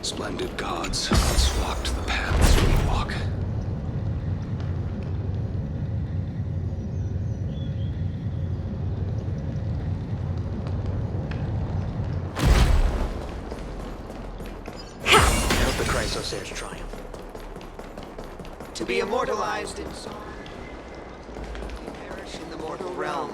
Splendid gods once walked the paths we walk. Help the Chrysosairs triumph. To be immortalized in song, to perish in the mortal realm.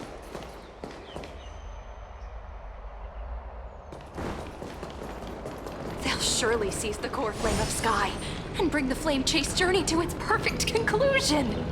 They'll surely seize the core flame of Sky and bring the flame chase journey to its perfect conclusion.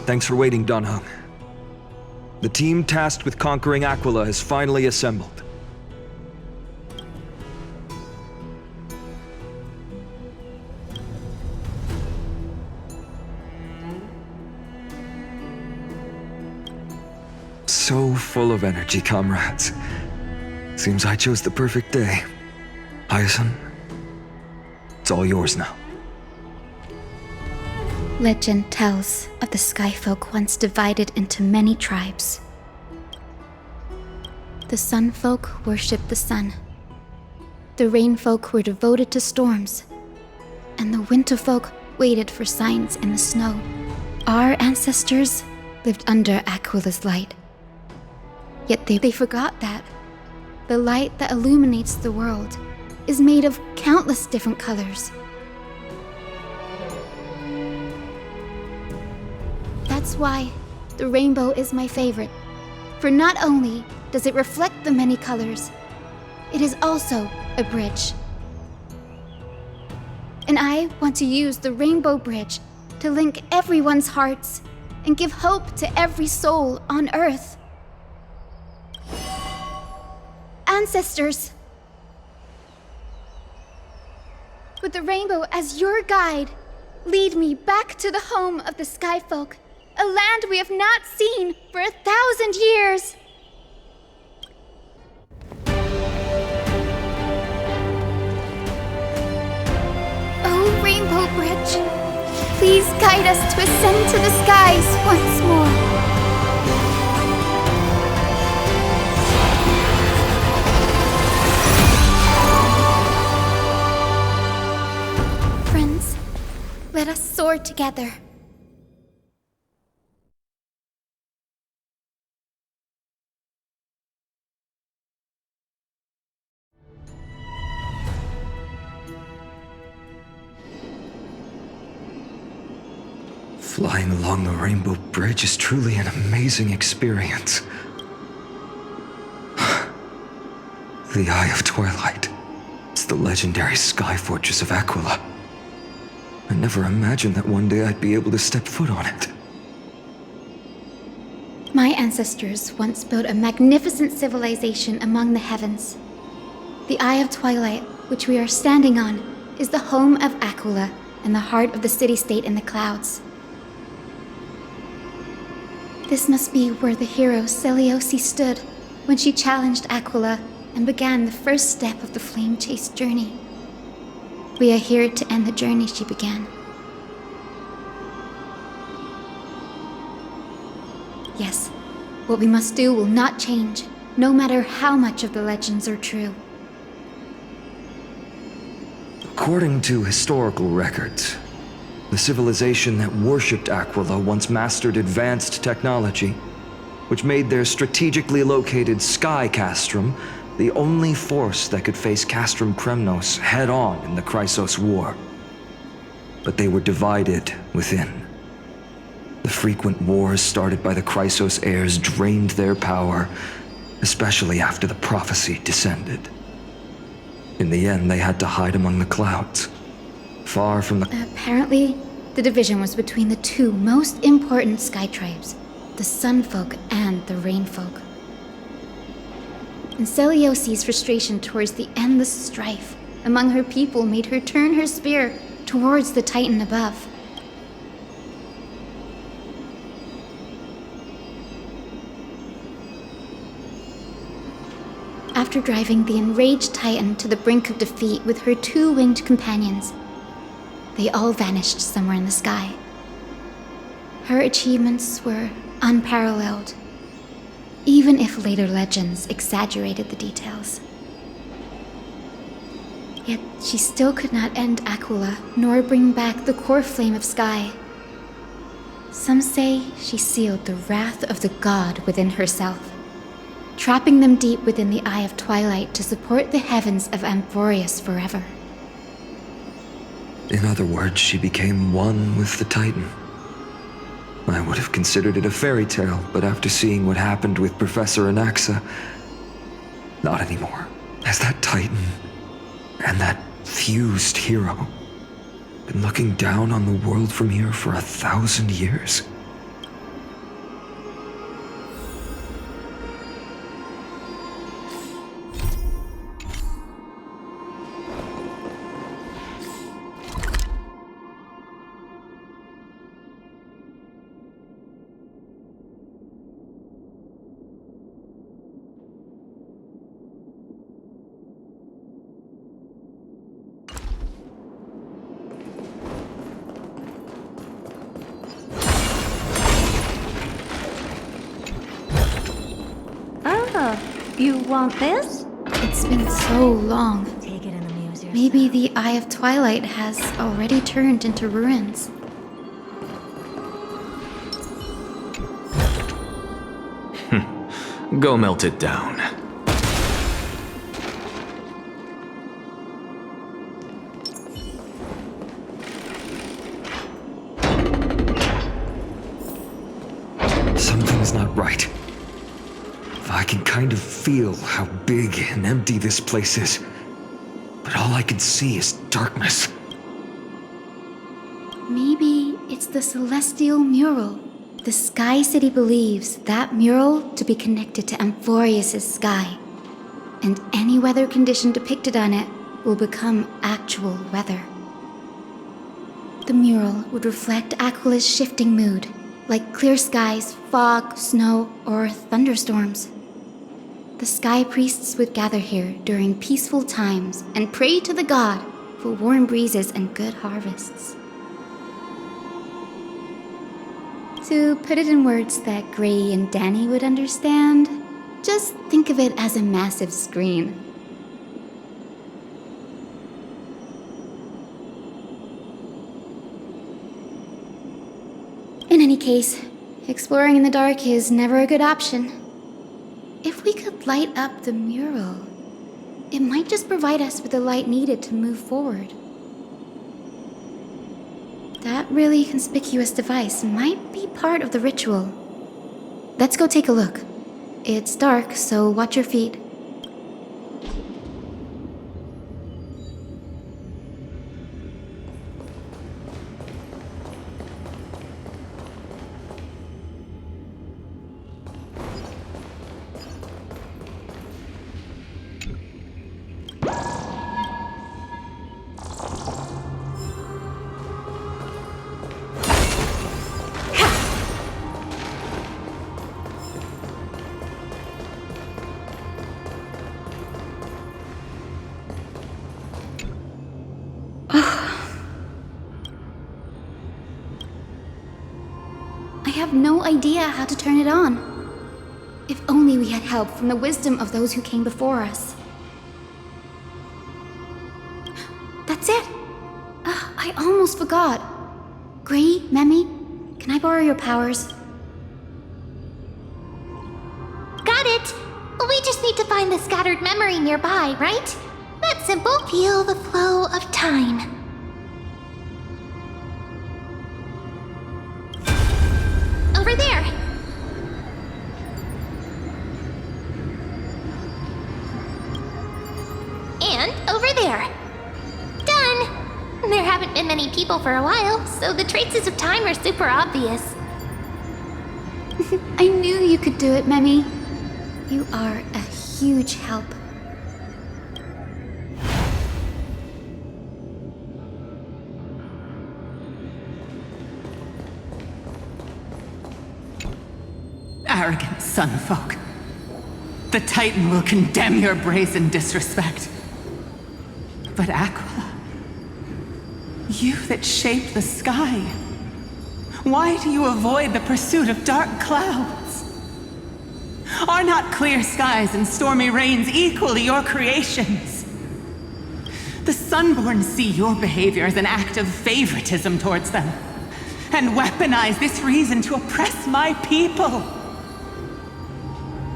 Thanks for waiting, Dunhung. The team tasked with conquering Aquila has finally assembled. So full of energy, comrades. Seems I chose the perfect day. Hyacin, it's all yours now. Legend tells of the Skyfolk once divided into many tribes. The Sunfolk worshipped the sun. The Rainfolk were devoted to storms. And the Winterfolk waited for signs in the snow. Our ancestors lived under Aquila's light. Yet they forgot that the light that illuminates the world is made of countless different colors. That's why the rainbow is my favorite. For not only does it reflect the many colors, it is also a bridge. And I want to use the rainbow bridge to link everyone's hearts and give hope to every soul on Earth. Ancestors, with the rainbow as your guide, lead me back to the home of the Skyfolk. A land we have not seen for 1,000 years. Oh, Rainbow Bridge, please guide us to ascend to the skies once more. Friends, let us soar together. Flying along the Rainbow Bridge is truly an amazing experience. The Eye of Twilight. It's the legendary sky fortress of Aquila. I never imagined that one day I'd be able to step foot on it. My ancestors once built a magnificent civilization among the heavens. The Eye of Twilight, which we are standing on, is the home of Aquila and the heart of the city-state in the clouds. This must be where the hero Seleucia stood when she challenged Aquila and began the first step of the flame chase journey. We are here to end the journey she began. Yes, what we must do will not change, no matter how much of the legends are true. According to historical records, the civilization that worshipped Aquila once mastered advanced technology, which made their strategically located Sky Castrum the only force that could face Castrum Kremnos head-on in the Chrysos War. But they were divided within. The frequent wars started by the Chrysos heirs drained their power, especially after the prophecy descended. In the end, they had to hide among the clouds, far from the... Apparently, the division was between the two most important sky tribes, the Sunfolk and the Rainfolk. And Celiosi's frustration towards the endless strife among her people made her turn her spear towards the Titan above. After driving the enraged Titan to the brink of defeat with her two winged companions, they all vanished somewhere in the sky. Her achievements were unparalleled, even if later legends exaggerated the details. Yet she still could not end Aquila, nor bring back the core flame of Sky. Some say she sealed the wrath of the god within herself, trapping them deep within the Eye of Twilight to support the heavens of Amphoreus forever. In other words, she became one with the Titan. I would have considered it a fairy tale, but after seeing what happened with Professor Anaxa, not anymore. Has that Titan and that fused hero been looking down on the world from here for 1,000 years? You want this? It's been so long. Take it and amuse yourself. Maybe the Eye of Twilight has already turned into ruins. Go melt it down. Something's not right. I can kind of feel how big and empty this place is, but all I can see is darkness. Maybe it's the celestial mural. The Sky City believes that mural to be connected to Amphoreus' sky, and any weather condition depicted on it will become actual weather. The mural would reflect Aquila's shifting mood, like clear skies, fog, snow, or thunderstorms. The Sky Priests would gather here during peaceful times and pray to the god for warm breezes and good harvests. To put it in words that Gray and Danny would understand, just think of it as a massive screen. In any case, exploring in the dark is never a good option. If we could light up the mural, it might just provide us with the light needed to move forward. That really conspicuous device might be part of the ritual. Let's go take a look. It's dark, so watch your feet. I have no idea how to turn it on. If only we had help from the wisdom of those who came before us. That's it! I almost forgot. Gray, Memi, can I borrow your powers? Got it! We just need to find the scattered memory nearby, right? That's simple. Feel the flow of time. Over there! And over there. Done! There haven't been many people for a while, so the traces of time are super obvious. I knew you could do it, Memi. You are a huge help. Arrogant sunfolk. The Titan will condemn your brazen disrespect. But Aquila, you that shape the sky, why do you avoid the pursuit of dark clouds? Are not clear skies and stormy rains equally your creations? The Sunborn see your behavior as an act of favoritism towards them, and weaponize this reason to oppress my people.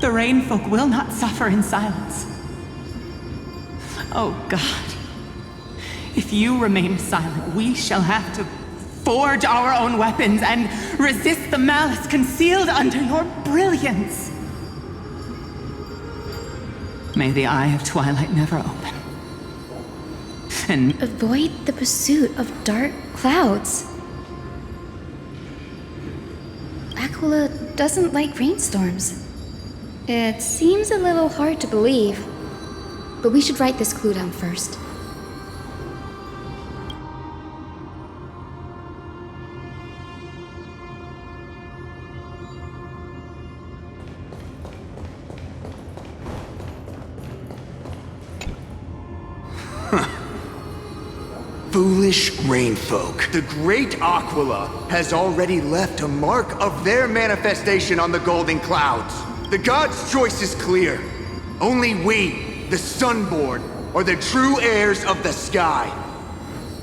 The Rainfolk will not suffer in silence. Oh God, if you remain silent, we shall have to forge our own weapons and resist the malice concealed under your brilliance. May the Eye of Twilight never open. And Avoid the pursuit of dark clouds. Aquila doesn't like rainstorms. It seems a little hard to believe, but we should write this clue down first. Foolish rainfolk. The great Aquila has already left a mark of their manifestation on the golden clouds. The gods' choice is clear. Only we, the Sunborn, are the true heirs of the sky.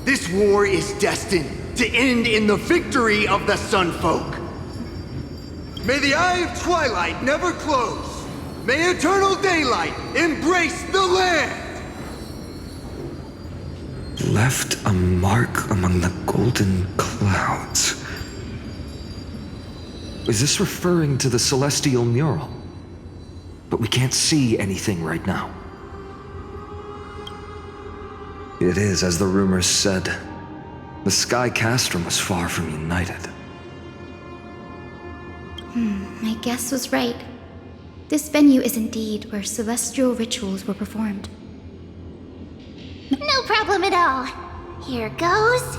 This war is destined to end in the victory of the Sunfolk. May the Eye of Twilight never close. May eternal daylight embrace the land! Left a mark among the golden clouds. Is this referring to the celestial mural? But we can't see anything right now. It is, as the rumors said. The Sky Castrum was far from united. My guess was right. This venue is indeed where celestial rituals were performed. No problem at all. Here goes.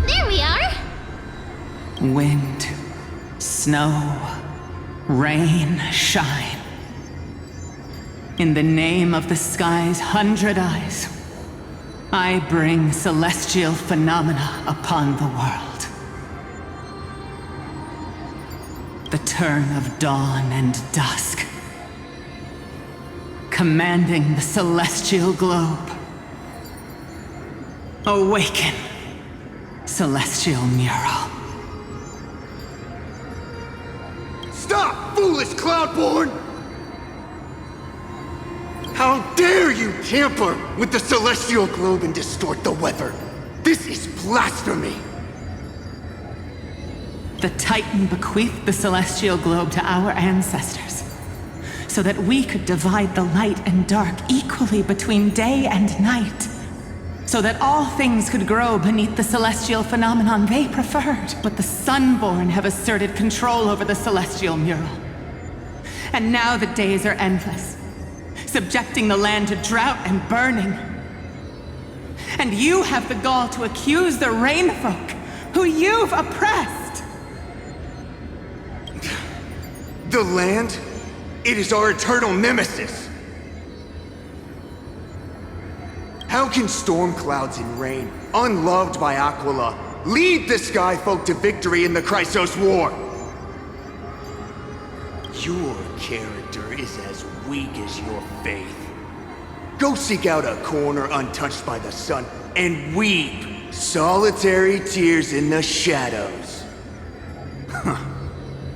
There we are. wind, snow, rain, shine. In the name of the sky's 100 eyes, I bring celestial phenomena upon the world. The turn of dawn and dusk, commanding the celestial globe. Awaken, celestial mural. Stop, foolish Cloudborn! How dare you tamper with the celestial globe and distort the weather? This is blasphemy! The Titan bequeathed the celestial globe to our ancestors, so that we could divide the light and dark equally between day and night, so that all things could grow beneath the celestial phenomenon they preferred. But the Sunborn have asserted control over the celestial mural. And now the days are endless, subjecting the land to drought and burning. And you have the gall to accuse the Rainfolk, who you've oppressed. The land? It is our eternal nemesis! How can storm clouds and rain, unloved by Aquila, lead the Skyfolk to victory in the Chrysos War? Your character is as weak as your faith. Go seek out a corner untouched by the sun and weep solitary tears in the shadows.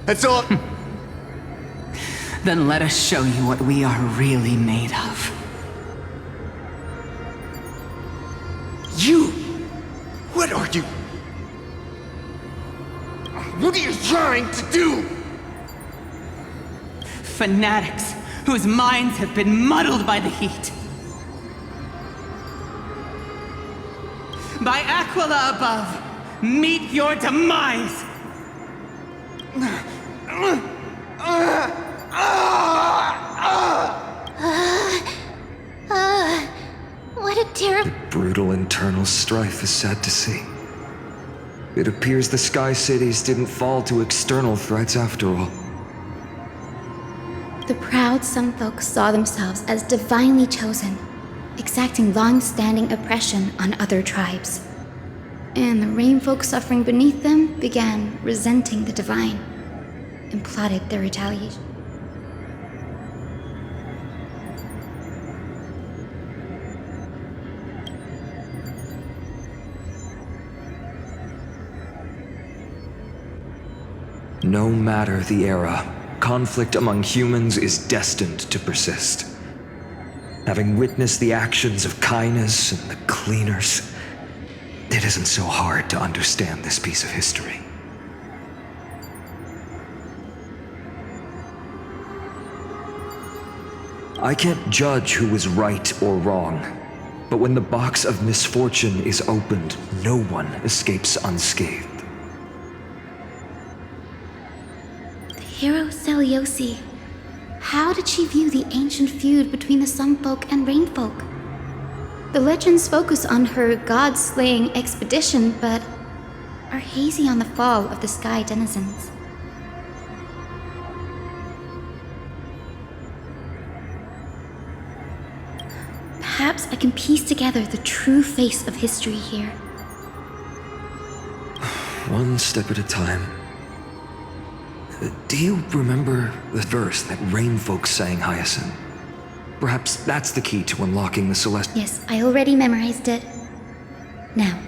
That's all. Then let us show you what we are really made of. You! What are you? What are you trying to do? Fanatics whose minds have been muddled by the heat. By Aquila above, meet your demise! What a terrible... Brutal internal strife is sad to see. It appears the Sky Cities didn't fall to external threats after all. The proud Sunfolk saw themselves as divinely chosen, exacting long-standing oppression on other tribes. And the Rainfolk suffering beneath them began resenting the divine and plotted their retaliation. No matter the era, conflict among humans is destined to persist. Having witnessed the actions of Kindness and the Cleaners, it isn't so hard to understand this piece of history. I can't judge who was right or wrong, but when the box of misfortune is opened, no one escapes unscathed. Hero Celiosi. How did she view the ancient feud between the Sunfolk and Rainfolk? The legends focus on her god-slaying expedition, but are hazy on the fall of the Sky denizens. Perhaps I can piece together the true face of history here. One step at a time. Do you remember the verse that Rainfolk sang, Hyacinth? Perhaps that's the key to unlocking the Celestial... Yes, I already memorized it. Now.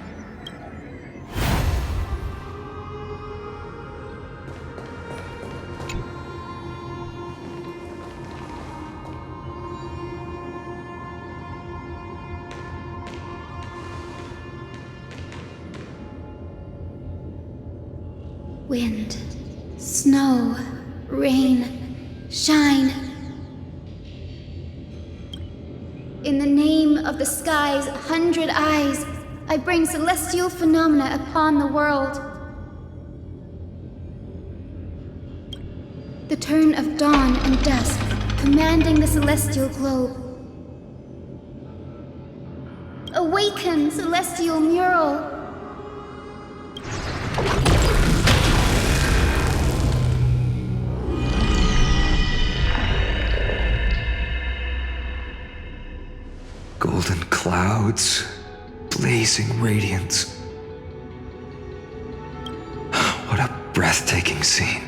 Wind, snow, rain, shine. In the name of the sky's 100 eyes, I bring celestial phenomena upon the world. The turn of dawn and dusk, commanding the celestial globe. Awaken, celestial mural! Golden clouds, blazing radiance. What a breathtaking scene.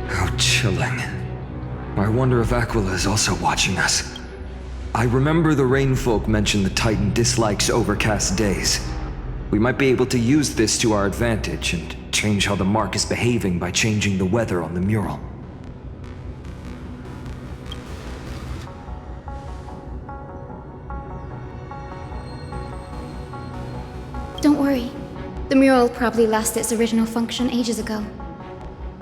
How chilling. I wonder if Aquila is also watching us. I remember the Rainfolk mentioned the Titan dislikes overcast days. We might be able to use this to our advantage and change how the mark is behaving by changing the weather on the mural. Don't worry. The mural probably lost its original function ages ago.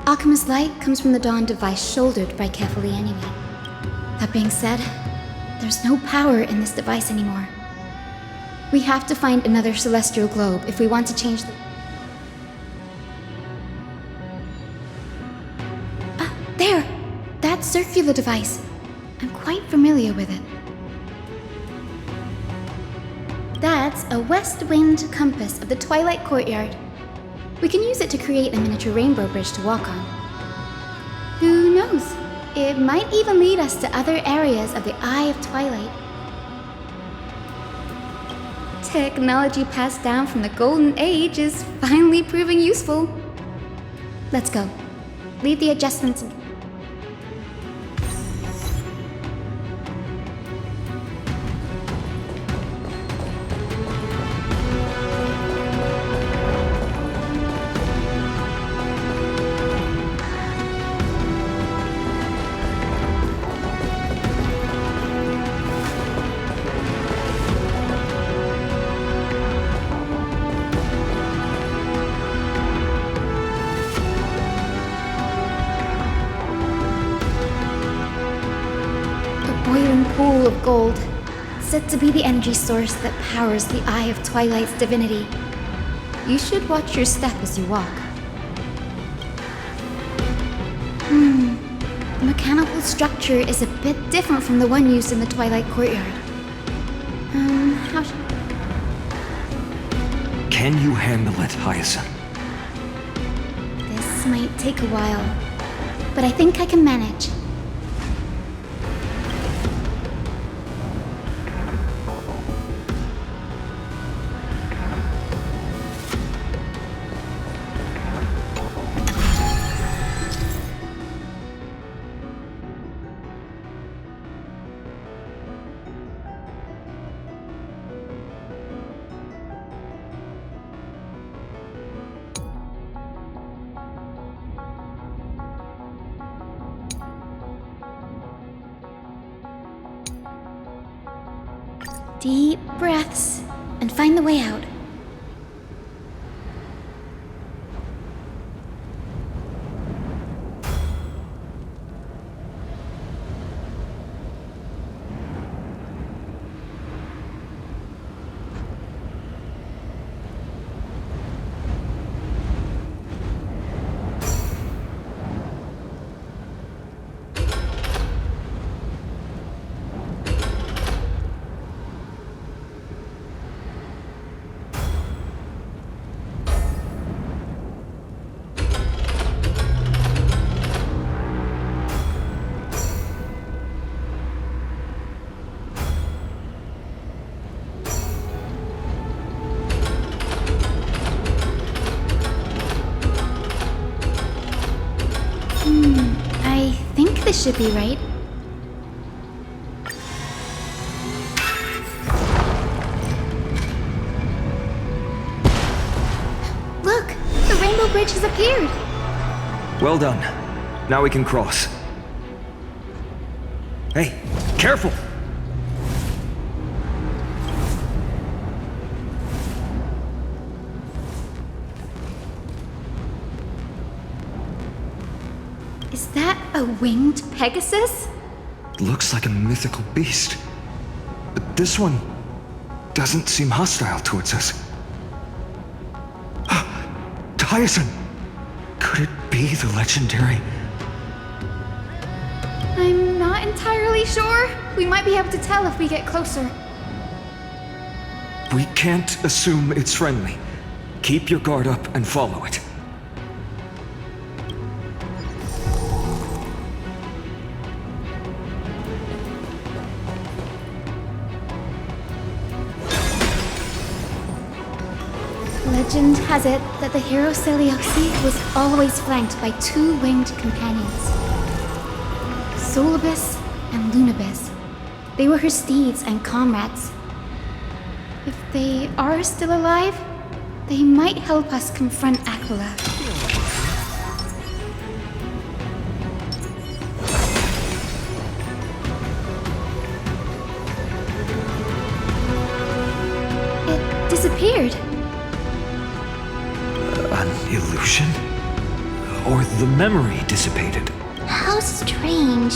Alchemist's light comes from the Dawn device shouldered by carefully anyway. That being said, there's no power in this device anymore. We have to find another celestial globe if we want to change the... There! That circular device. I'm quite familiar with it. That's a west wind compass of the Twilight Courtyard. We can use it to create a miniature rainbow bridge to walk on. Who knows? It might even lead us to other areas of the Eye of Twilight. Technology passed down from the Golden Age is finally proving useful. Let's go. Leave the adjustments. boiling pool of gold, said to be the energy source that powers the Eye of Twilight's divinity. You should watch your step as you walk. The mechanical structure is a bit different from the one used in the Twilight Courtyard. How should... Can you handle it, Hyacinth? This might take a while, but I think I can manage. Deep breaths, and find the way out. I think this should be right. Look! The Rainbow Bridge has appeared! Well done. Now we can cross. Hey, careful! Is that a winged Pegasus? Looks like a mythical beast. But this one doesn't seem hostile towards us. Hyacinth! Could it be the legendary? I'm not entirely sure. We might be able to tell if we get closer. We can't assume it's friendly. Keep your guard up and follow it. Legend has it that the hero Celiosi was always flanked by two winged companions, Solibus and Lunibus. They were her steeds and comrades. If they are still alive, they might help us confront Aquila. It disappeared. An illusion? Or the memory dissipated? How strange.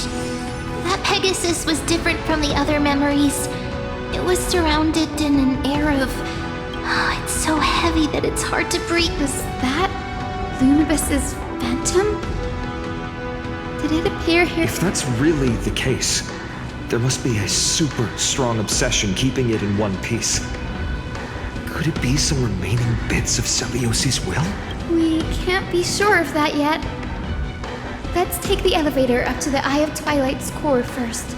That Pegasus was different from the other memories. It was surrounded in an air of... Oh, it's so heavy that it's hard to breathe. Was that Lunibus's phantom? Did it appear here? If that's really the case, there must be a super strong obsession keeping it in one piece. Could it be some remaining bits of Celiosi's will? We can't be sure of that yet. Let's take the elevator up to the Eye of Twilight's core first.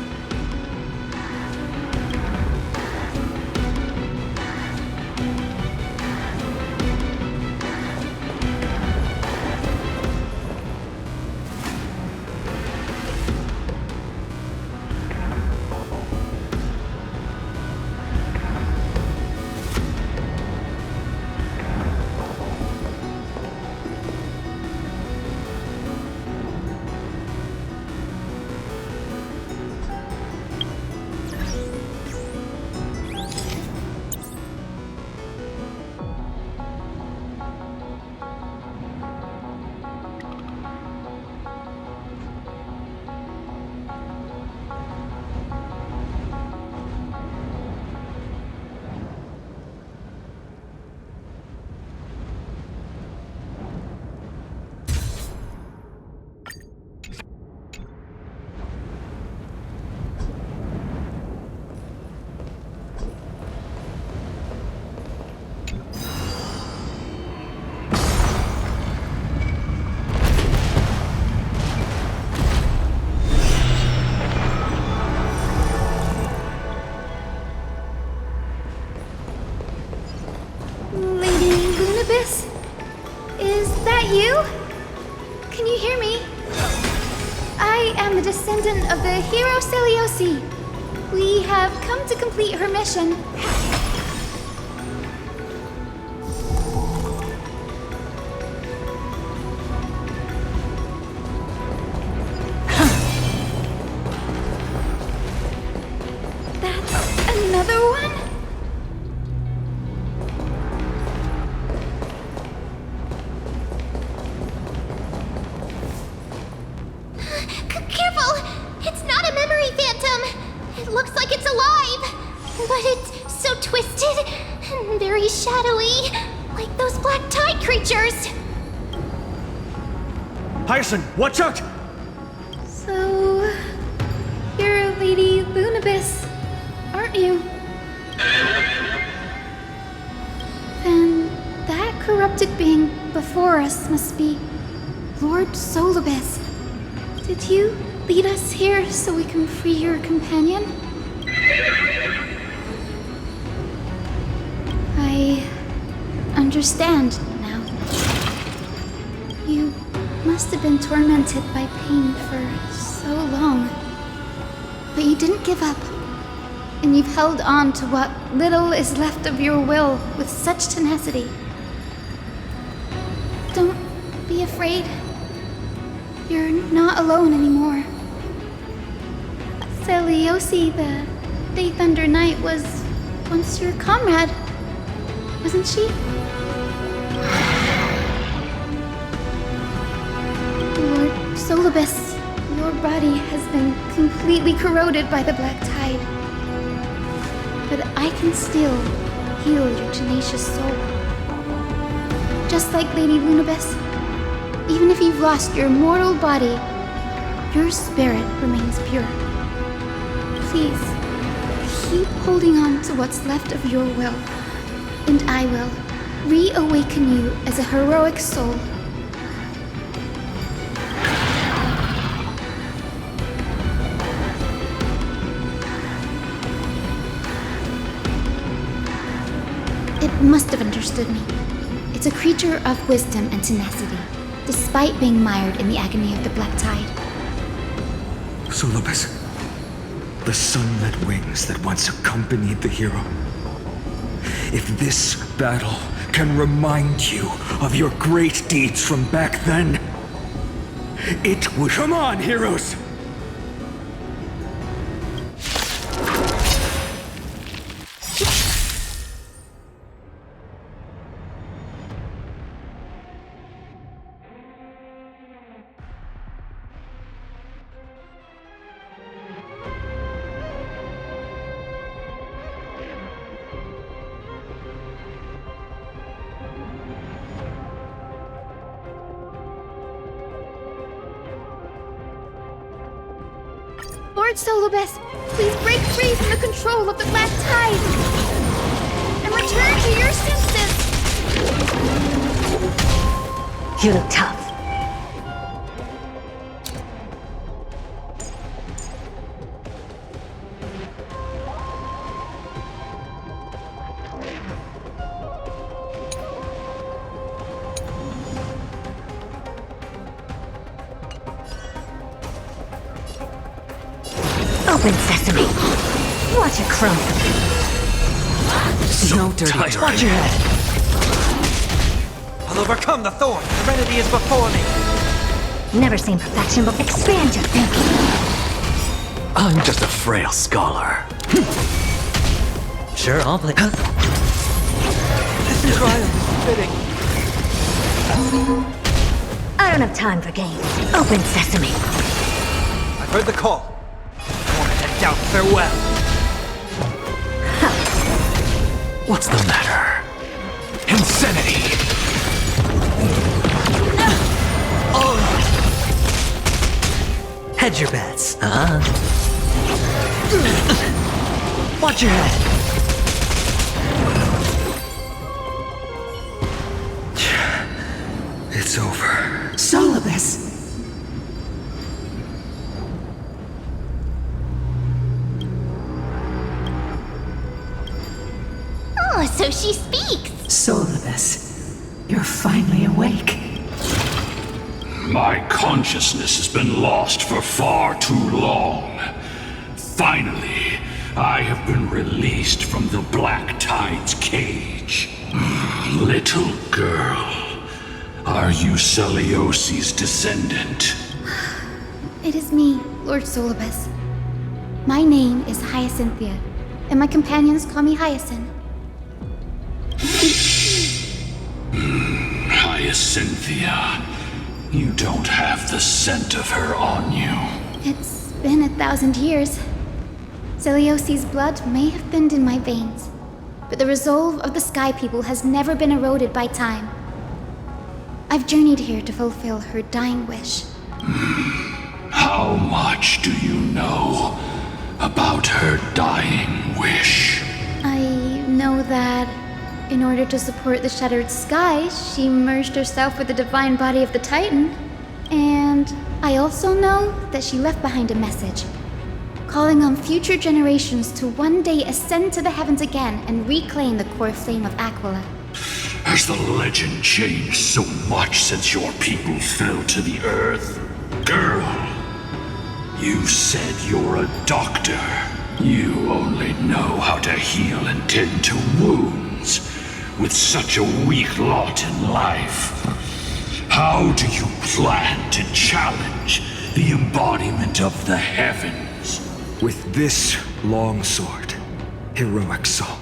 descendant of the hero Celiosi. We have come to complete her mission. That's another one? Careful! It's not a memory phantom! It looks like it's alive! But it's so twisted and very shadowy, like those black tide creatures! Hyacin, watch out! So, you're Lady Lunabis, aren't you? Then that corrupted being before us must be Lord Solibus. Did you lead us here so we can free your companion? I understand now. You must have been tormented by pain for so long. But you didn't give up. And you've held on to what little is left of your will with such tenacity. Don't be afraid. You're not alone anymore. Celiosi, the Day Thunder Knight, was once your comrade, wasn't she? Lord Solibus, your body has been completely corroded by the black tide. But I can still heal your tenacious soul. Just like Lady Lunabis, even if you've lost your mortal body, your spirit remains pure. Please, keep holding on to what's left of your will, and I will reawaken you as a heroic soul. It must have understood me. It's a creature of wisdom and tenacity, despite being mired in the agony of the black tide. Solibus, the sunlit wings that once accompanied the hero. If this battle can remind you of your great deeds from back then, it would... Come on, heroes! Lord Solibus, please break free from the control of the black tide and return to your senses. You look tough. Open sesame. Watch it crumble. No dirty. Watch your head. I'll overcome the thorn. Serenity is before me. Never seen perfection, but expand your thinking. I'm just a frail scholar. Sure, I'll play. This trial is fitting. I don't have time for games. Open sesame. I've heard the call. Down farewell. What's the matter? Insanity! Hedge your bets. Watch your head. It's over. Solibus! Oh, so she speaks! Solibus, you're finally awake. My consciousness has been lost for far too long. Finally, I have been released from the Black Tide's cage. Little girl, are you Celiosi's descendant? It is me, Lord Solibus. My name is Hyacinthia, and my companions call me Hyacinth. Hyacinthia, you don't have the scent of her on you. It's been 1,000 years. Celiosi's blood may have thinned in my veins, but the resolve of the Sky People has never been eroded by time. I've journeyed here to fulfill her dying wish. How much do you know about her dying wish? I know that in order to support the shattered sky, she merged herself with the divine body of the Titan. And I also know that she left behind a message, calling on future generations to one day ascend to the heavens again and reclaim the core flame of Aquila. Has the legend changed so much since your people fell to the earth? Girl, you said you're a doctor. You only know how to heal and tend to wounds. With such a weak lot in life, how do you plan to challenge the embodiment of the heavens? With this long sword, heroic soul.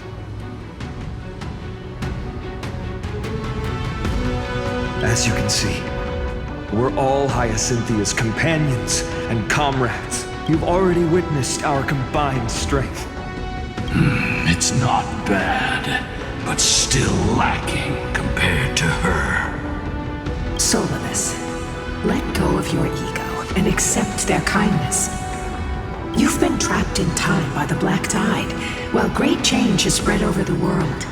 As you can see, we're all Hyacinthia's companions and comrades. You've already witnessed our combined strength. It's not bad, but still lacking compared to her. Solibus, let go of your ego and accept their kindness. You've been trapped in time by the Black Tide, while great change has spread over the world.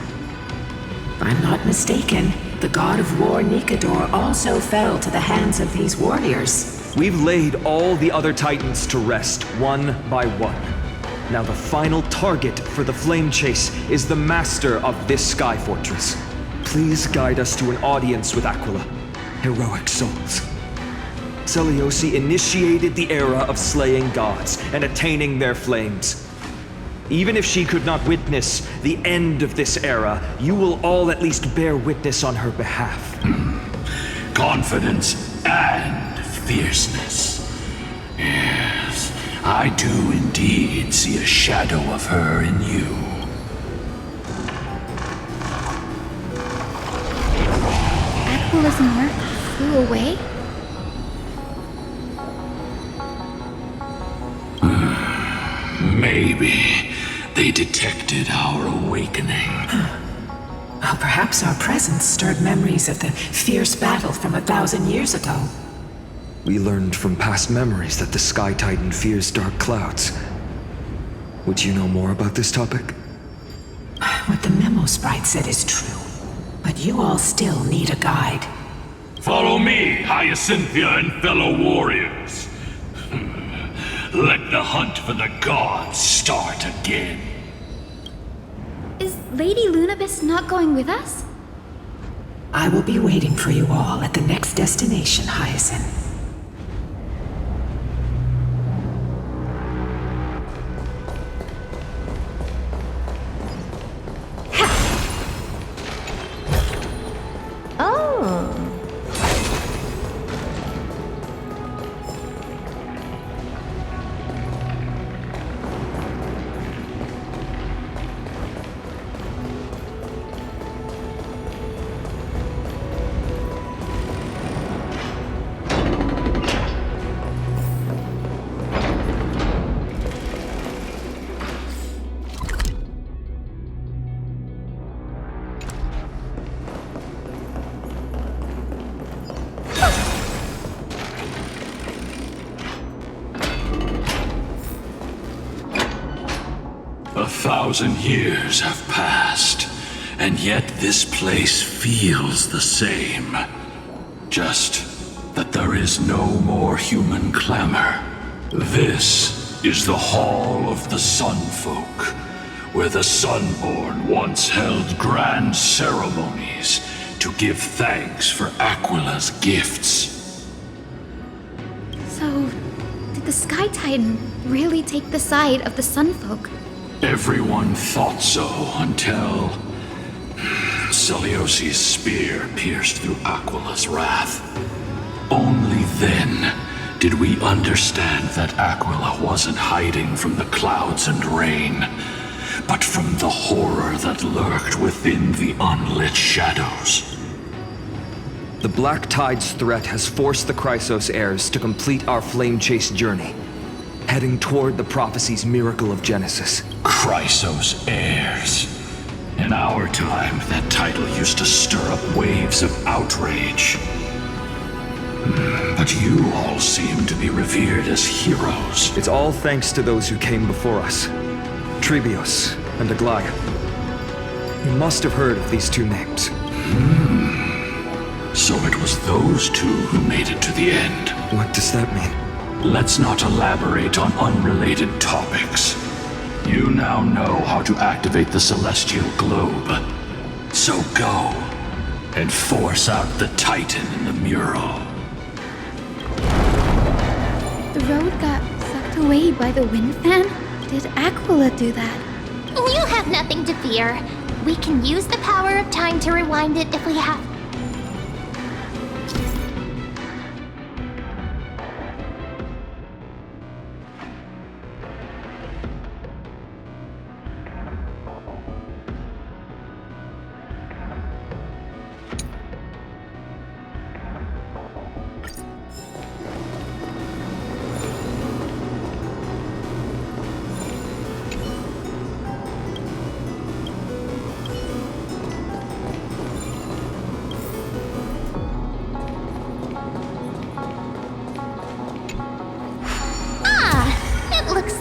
If I'm not mistaken, the god of war Nikador also fell to the hands of these warriors. We've laid all the other titans to rest, one by one. Now the final target for the flame chase is the master of this sky fortress. Please guide us to an audience with Aquila. Heroic souls. Celiosi initiated the era of slaying gods and attaining their flames. Even if she could not witness the end of this era, you will all at least bear witness on her behalf. Confidence and fierceness. Yes, I do indeed see a shadow of her in you. Aquila's mark flew away? Maybe they detected our awakening. Well, perhaps our presence stirred memories of the fierce battle from 1,000 years ago. We learned from past memories that the Sky Titan fears dark clouds. Would you know more about this topic? What the memo sprite said is true, but you all still need a guide. Follow me, Hyacinthia and fellow warriors. Let the hunt for the gods start again. Is Lady Lunabis not going with us? I will be waiting for you all at the next destination, Hyacinth. A 1,000 years have passed, and yet this place feels the same. Just that there is no more human clamor. This is the Hall of the Sunfolk, where the Sunborn once held grand ceremonies to give thanks for Aquila's gifts. Did the Sky Titan really take the side of the Sun Folk? Everyone thought so until Celiosi's spear pierced through Aquila's wrath. Only then did we understand that Aquila wasn't hiding from the clouds and rain, but from the horror that lurked within the unlit shadows. The Black Tide's threat has forced the Chrysos heirs to complete our flame chase journey, heading toward the prophecy's miracle of Genesis. Chrysos heirs. In our time, that title used to stir up waves of outrage. But you all seem to be revered as heroes. It's all thanks to those who came before us. Trebios and Aglaya. You must have heard of these two names. So it was those two who made it to the end. What does that mean? Let's not elaborate on unrelated topics. You now know how to activate the celestial globe. So go and force out the Titan in the mural. The road got sucked away by the wind fan? Did Aquila do that? You have nothing to fear. We can use the power of time to rewind it if we have.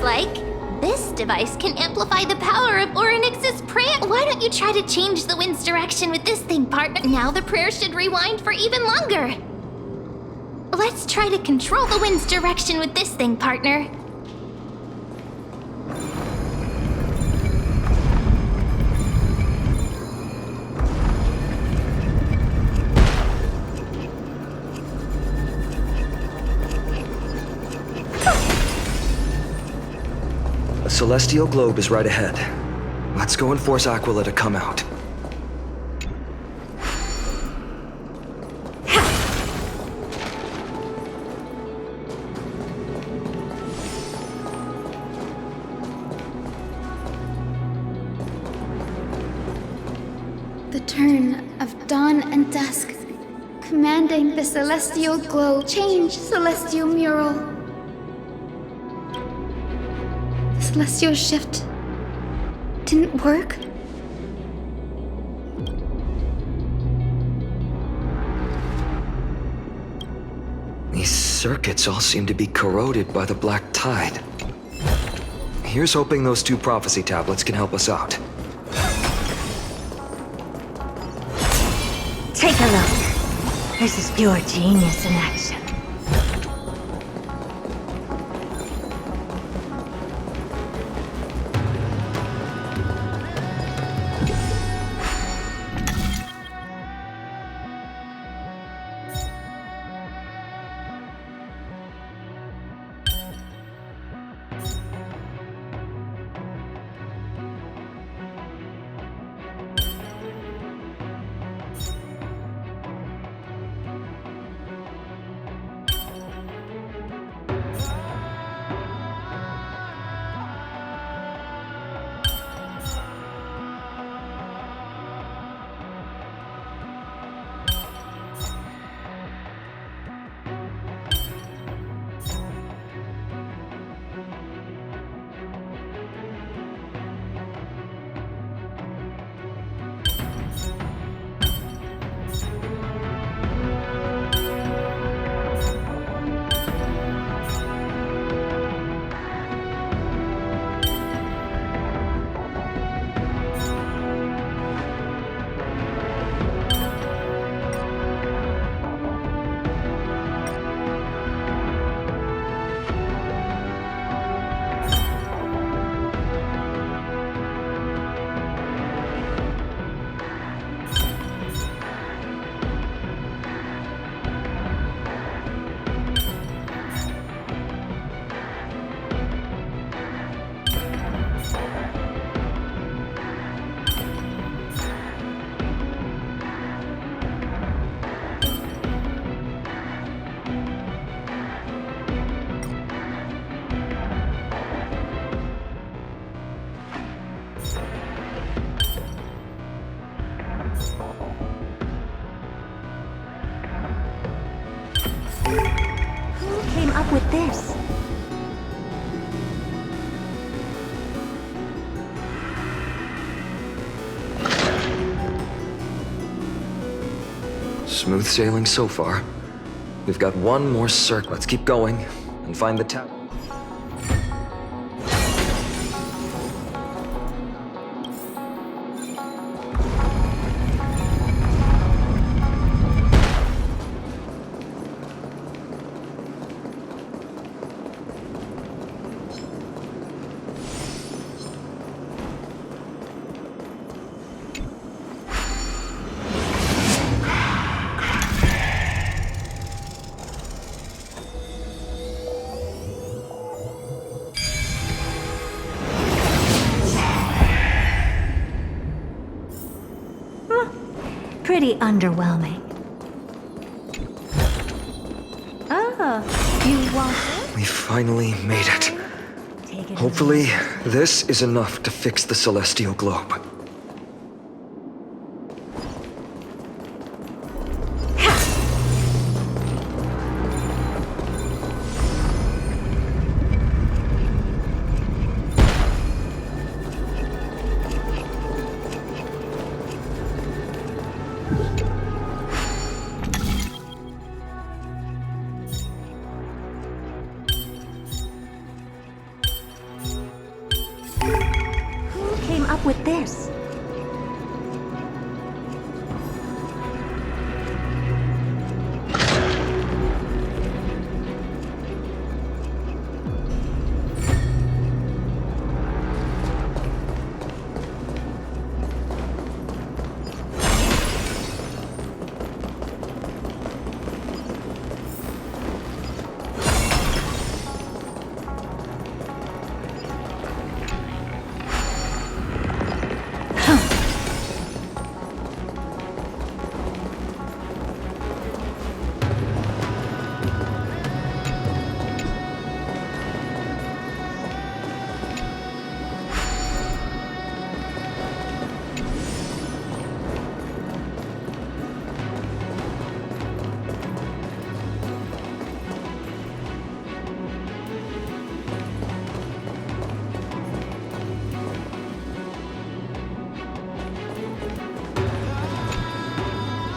Like, this device can amplify the power of Orynyx's prayer. Why don't you try to change the wind's direction with this thing, partner? Now the prayer should rewind for even longer. Let's try to control the wind's direction with this thing, partner. The celestial globe is right ahead. Let's go and force Aquila to come out. The turn of dawn and dusk, commanding the celestial globe, change celestial mural. Celestial shift didn't work? These circuits all seem to be corroded by the Black Tide. Here's hoping those two prophecy tablets can help us out. Take a look. This is pure genius in action. Who came up with this? Smooth sailing so far. We've got one more circle. Let's keep going and find the tower. Pretty underwhelming. Oh, you want it? We finally made it. Take it. Hopefully, this is enough to fix the celestial globe. Who came up with this?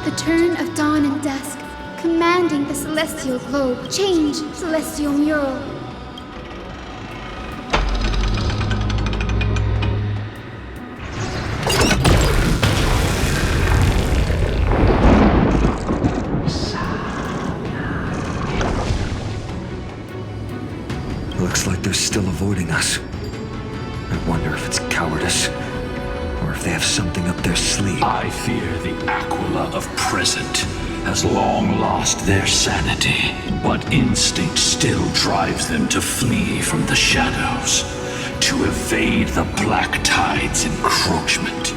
The turn of dawn and dusk, commanding the celestial globe. Change, celestial mural. Looks like they're still avoiding us. I wonder if it's cowardice, or if they have something up their sleeve. I fear the Aquila of present has long lost their sanity, but instinct still drives them to flee from the shadows, to evade the Black Tide's encroachment.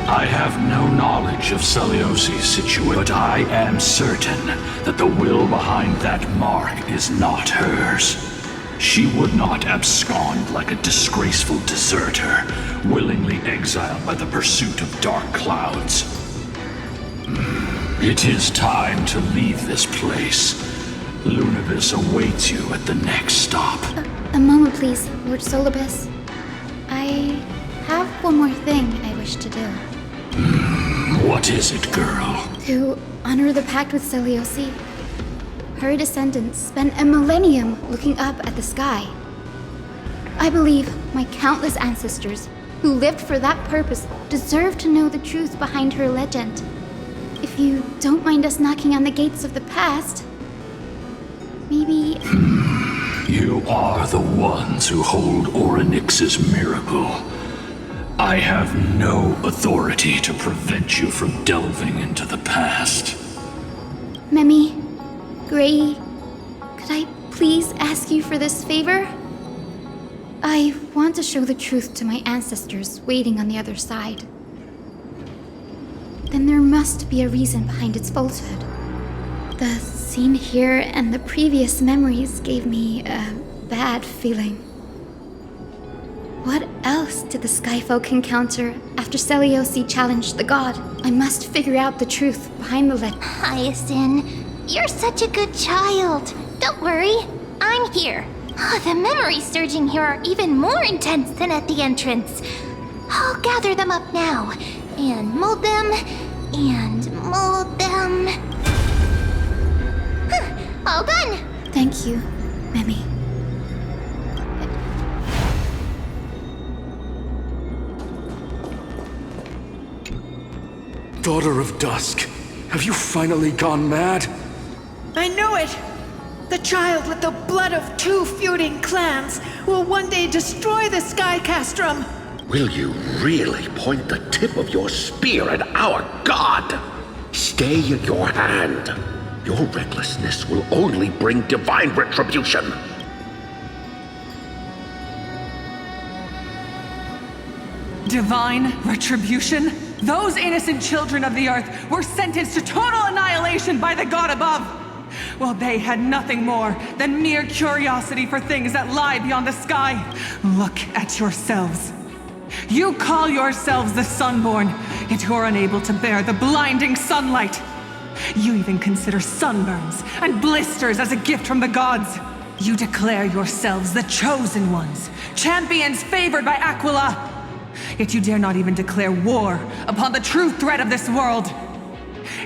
I have no knowledge of Celiosi's situation, but I am certain that the will behind that mark is not hers. She would not abscond like a disgraceful deserter, willingly exiled by the pursuit of dark clouds. It is time to leave this place. Lunibus awaits you at the next stop. A moment, please, Lord Solibus. I have one more thing I wish to do. What is it, girl? To honor the pact with Celiosi. Her descendants spent a millennium looking up at the sky. I believe my countless ancestors who lived for that purpose deserve to know the truth behind her legend. If you don't mind us knocking on the gates of the past, maybe... You are the ones who hold Orynyx's miracle. I have no authority to prevent you from delving into the past. Memi, Gray, could I please ask you for this favor? I want to show the truth to my ancestors waiting on the other side. Then there must be a reason behind its falsehood. The scene here and the previous memories gave me a bad feeling. What else did the Skyfolk encounter after Seliosi challenged the god? I must figure out the truth behind the legend. Hyacinth, you're such a good child. Don't worry, I'm here. The memories surging here are even more intense than at the entrance. I'll gather them up now, and mold them, all done! Thank you, Mimi. Daughter of Dusk, have you finally gone mad? I knew it! The child with the blood of 2 feuding clans will one day destroy the Sky Castrum! Will you really point the tip of your spear at our god? Stay your hand. Your recklessness will only bring divine retribution. Divine retribution? Those innocent children of the earth were sentenced to total annihilation by the god above. Well, they had nothing more than mere curiosity for things that lie beyond the sky. Look at yourselves. You call yourselves the Sunborn, yet you're unable to bear the blinding sunlight. You even consider sunburns and blisters as a gift from the gods. You declare yourselves the chosen ones, champions favored by Aquila. Yet you dare not even declare war upon the true threat of this world.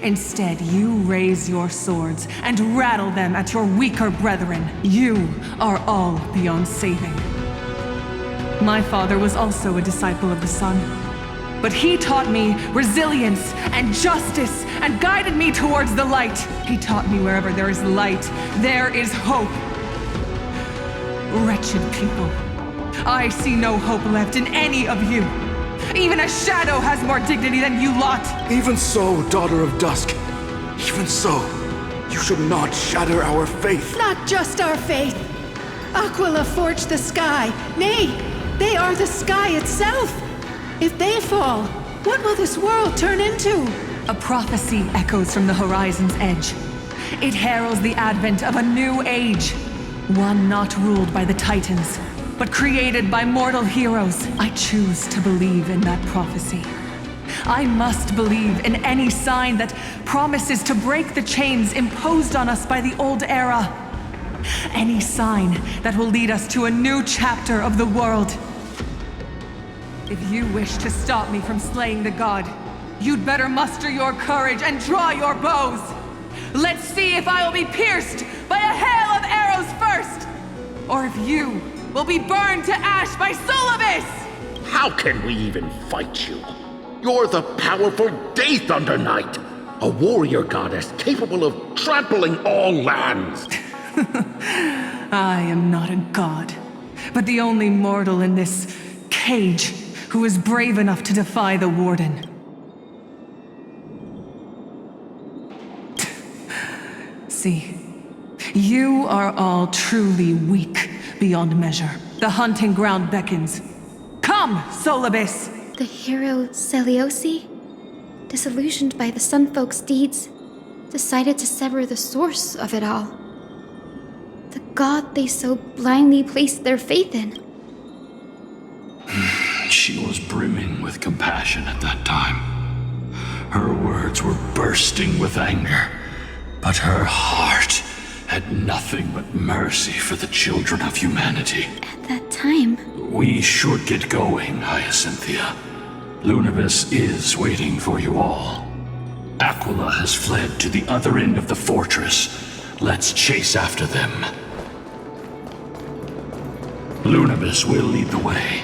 Instead, you raise your swords and rattle them at your weaker brethren. You are all beyond saving. My father was also a disciple of the sun, but he taught me resilience and justice and guided me towards the light. He taught me wherever there is light, there is hope. Wretched people, I see no hope left in any of you. Even a shadow has more dignity than you lot. Even so, Daughter of Dusk. Even so, you should not shatter our faith. Not just our faith. Aquila forged the sky. Nay, they are the sky itself. If they fall, what will this world turn into? A prophecy echoes from the horizon's edge. It heralds the advent of a new age. One not ruled by the Titans, but created by mortal heroes. I choose to believe in that prophecy. I must believe in any sign that promises to break the chains imposed on us by the old era. Any sign that will lead us to a new chapter of the world. If you wish to stop me from slaying the god, you'd better muster your courage and draw your bows. Let's see if I will be pierced by a hail of arrows first, or if you will be burned to ash by Solobis! How can we even fight you? You're the powerful Day Thunder Knight, a warrior goddess capable of trampling all lands. I am not a god, but the only mortal in this cage who is brave enough to defy the Warden. See, you are all truly weak beyond measure. The hunting ground beckons. Come, Solobis! The hero Seliosi, disillusioned by the Sunfolk's deeds, decided to sever the source of it all. The god they so blindly placed their faith in. She was brimming with compassion at that time. Her words were bursting with anger, but her heart had nothing but mercy for the children of humanity. At that time... We should get going, Hyacinthia. Lunibus is waiting for you all. Aquila has fled to the other end of the fortress. Let's chase after them. Lunibus will lead the way.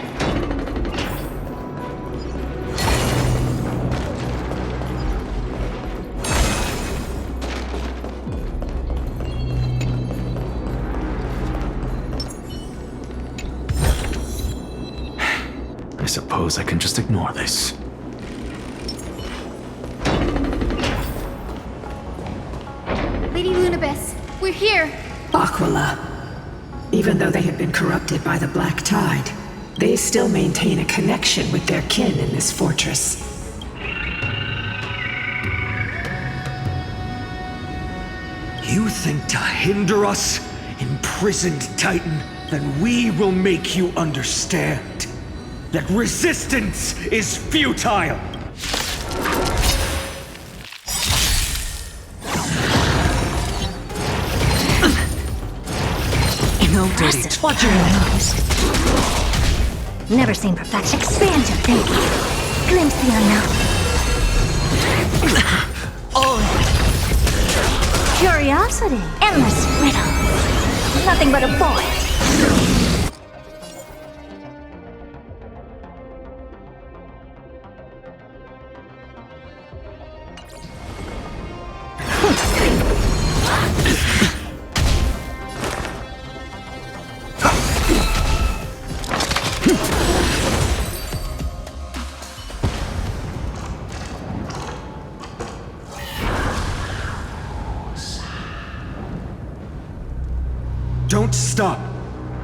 I suppose I can just ignore this. Lady Lunibus, we're here! Aquila. Even though they have been corrupted by the Black Tide, they still maintain a connection with their kin in this fortress. You think to hinder us, imprisoned Titan? Then we will make you understand. that resistance is futile! No dirty. Watch your nose. Never seen perfection. Expand your thinking. Glimpse the unknown. Oh. Curiosity. Endless riddle. Nothing but a void. Don't stop.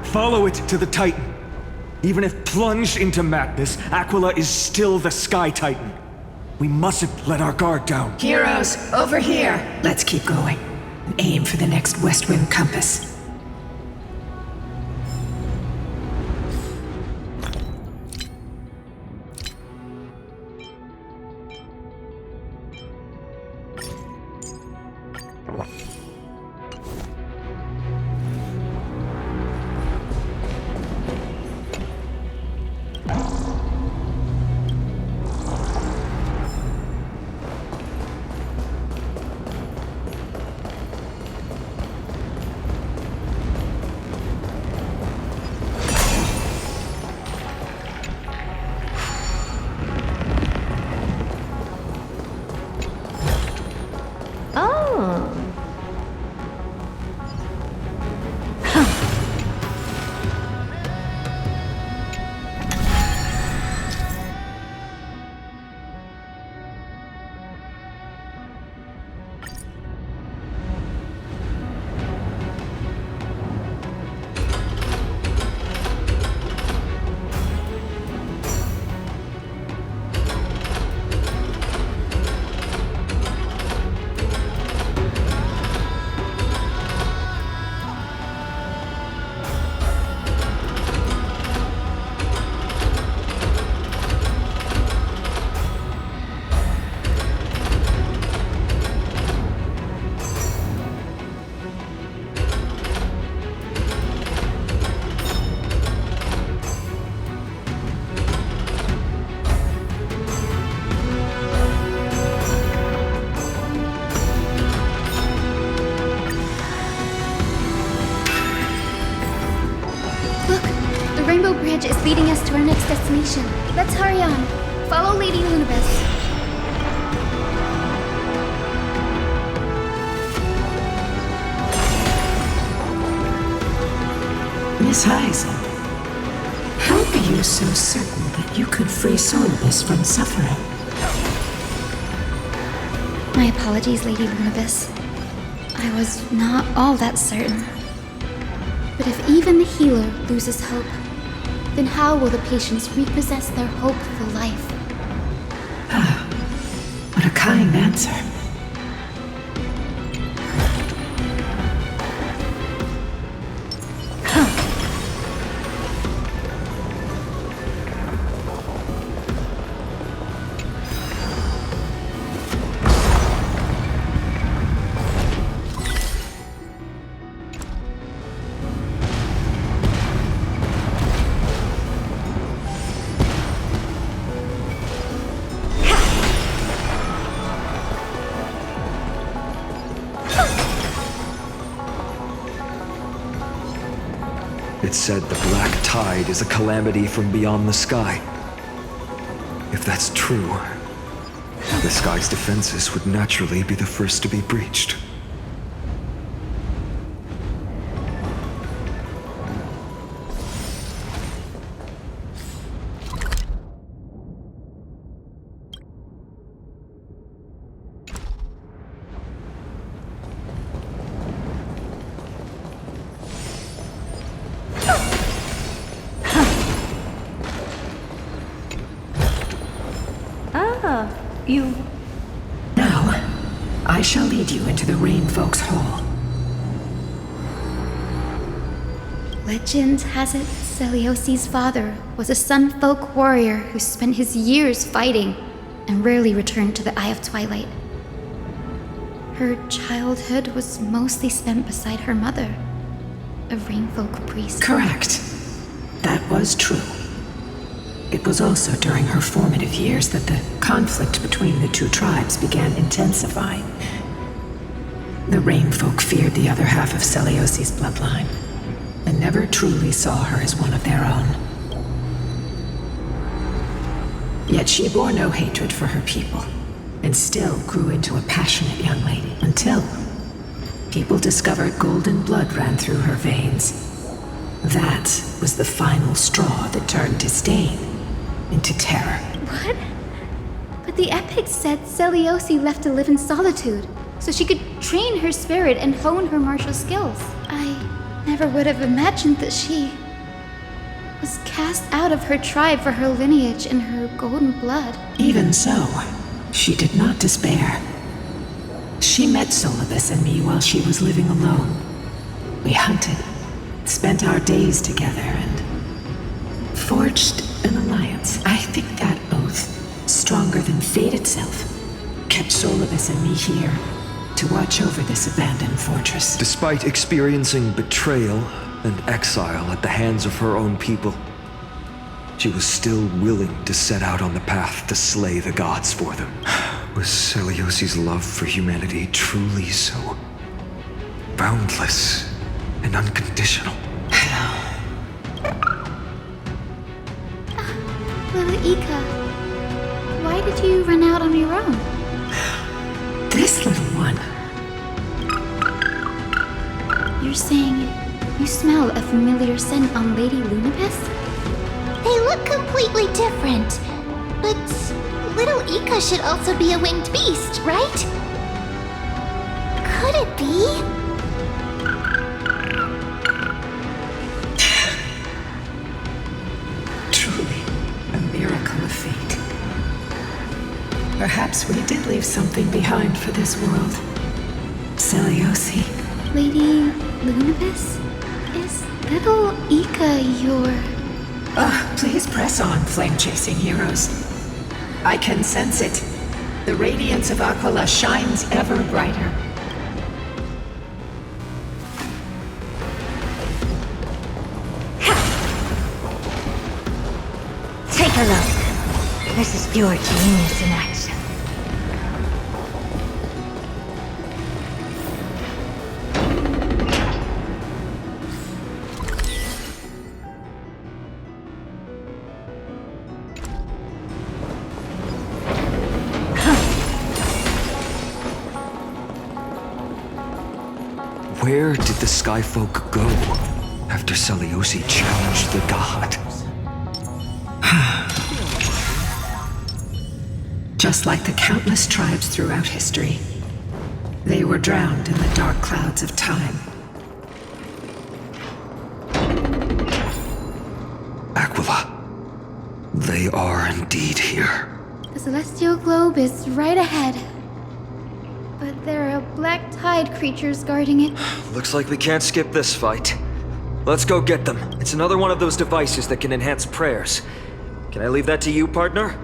Follow it to the Titan. Even if plunged into madness, Aquila is still the Sky Titan. We mustn't let our guard down. Heroes, over here. Let's keep going. Aim for the next west wind compass. bridge is leading us to our next destination. Let's hurry on. Follow Lady Lunibus. Miss Heisen, how are you so certain that you could free Solibus from suffering? My apologies, Lady Lunibus. I was not all that certain. But if even the healer loses hope, then how will the patients repossess their hope for life? Ah, what a kind answer. It said the black tide is a calamity from beyond the sky. If that's true, the sky's defenses would naturally be the first to be breached. Now, I shall lead you into the Rain Folk's Hall. Legend has it Celiosi's father was a Sun Folk warrior who spent his years fighting and rarely returned to the Eye of Twilight. Her childhood was mostly spent beside her mother, a Rainfolk priest. Correct. That was true. It was also during her formative years that the conflict between the two tribes began intensifying. The Rainfolk feared the other half of Celiosi's bloodline, and never truly saw her as one of their own. Yet she bore no hatred for her people, and still grew into a passionate young lady, until people discovered golden blood ran through her veins. That was the final straw that turned disdain into terror. What? But the epics said Celiosi left to live in solitude, so she could train her spirit and hone her martial skills. I never would have imagined that she was cast out of her tribe for her lineage and her golden blood. Even so, she did not despair. She met Solibus and me while she was living alone. We hunted, spent our days together, and forged an alliance. I think that oath, stronger than fate itself, kept Solibus and me here to watch over this abandoned fortress. Despite experiencing betrayal and exile at the hands of her own people, she was still willing to set out on the path to slay the gods for them. Was Celiosi's love for humanity truly so boundless and unconditional? Lila Ika, why did you run out on your own? This little one. You're saying you smell a familiar scent on Lady Lunibus? They look completely different. But little Ika should also be a winged beast, right? Could it be? Truly, a miracle of fate. Perhaps we did leave something behind for this world. Celiosi. Lady Lunibus? Is little Ika your... Please press on, flame-chasing heroes. I can sense it. The radiance of Aquila shines ever brighter. Take a look. This is pure genius in action. Where did the Skyfolk go after Celiosi challenged the god? Just like the countless tribes throughout history, they were drowned in the dark clouds of time. Aquila, they are indeed here. The celestial globe is right ahead. But there are black tide creatures guarding it. Looks like we can't skip this fight. Let's go get them. It's another one of those devices that can enhance prayers. Can I leave that to you, partner?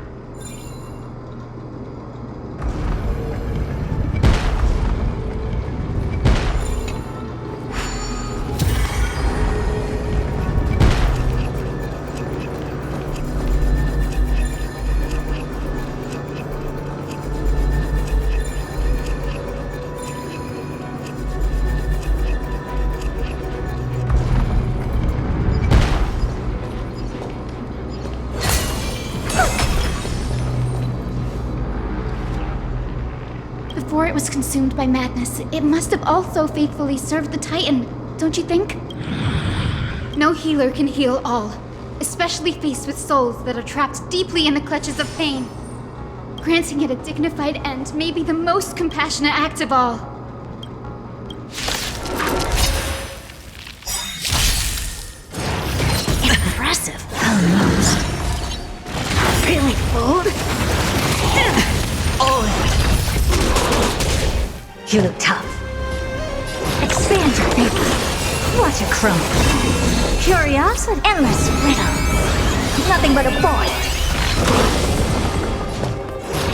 Before it was consumed by madness, it must have also faithfully served the Titan, don't you think? No healer can heal all, especially faced with souls that are trapped deeply in the clutches of pain. Granting it a dignified end may be the most compassionate act of all. Impressive. Almost. Feeling bold? All of it. You look tough. Expand your thinking. Watch a crumble. Curiosity, endless riddle. Nothing but a void.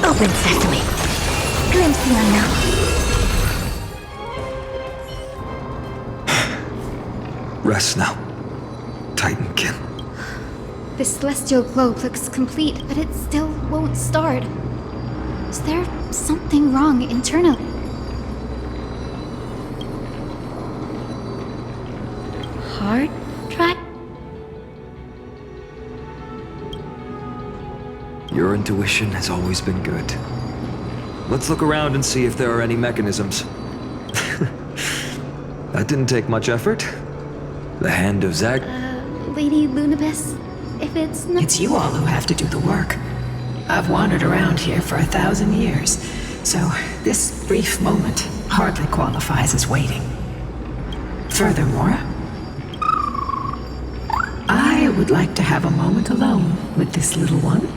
Open sesame. Glimpse the unknown. Rest now, Titankin. The celestial globe looks complete, but it still won't start. Is there something wrong internally? Hard drive? Your intuition has always been good. Let's look around and see if there are any mechanisms. That didn't take much effort. The hand of Zag... Lady Lunibus, if it's not... It's you all who have to do the work. I've wandered around here for 1,000 years, so this brief moment hardly qualifies as waiting. Furthermore, I would like to have a moment alone with this little one.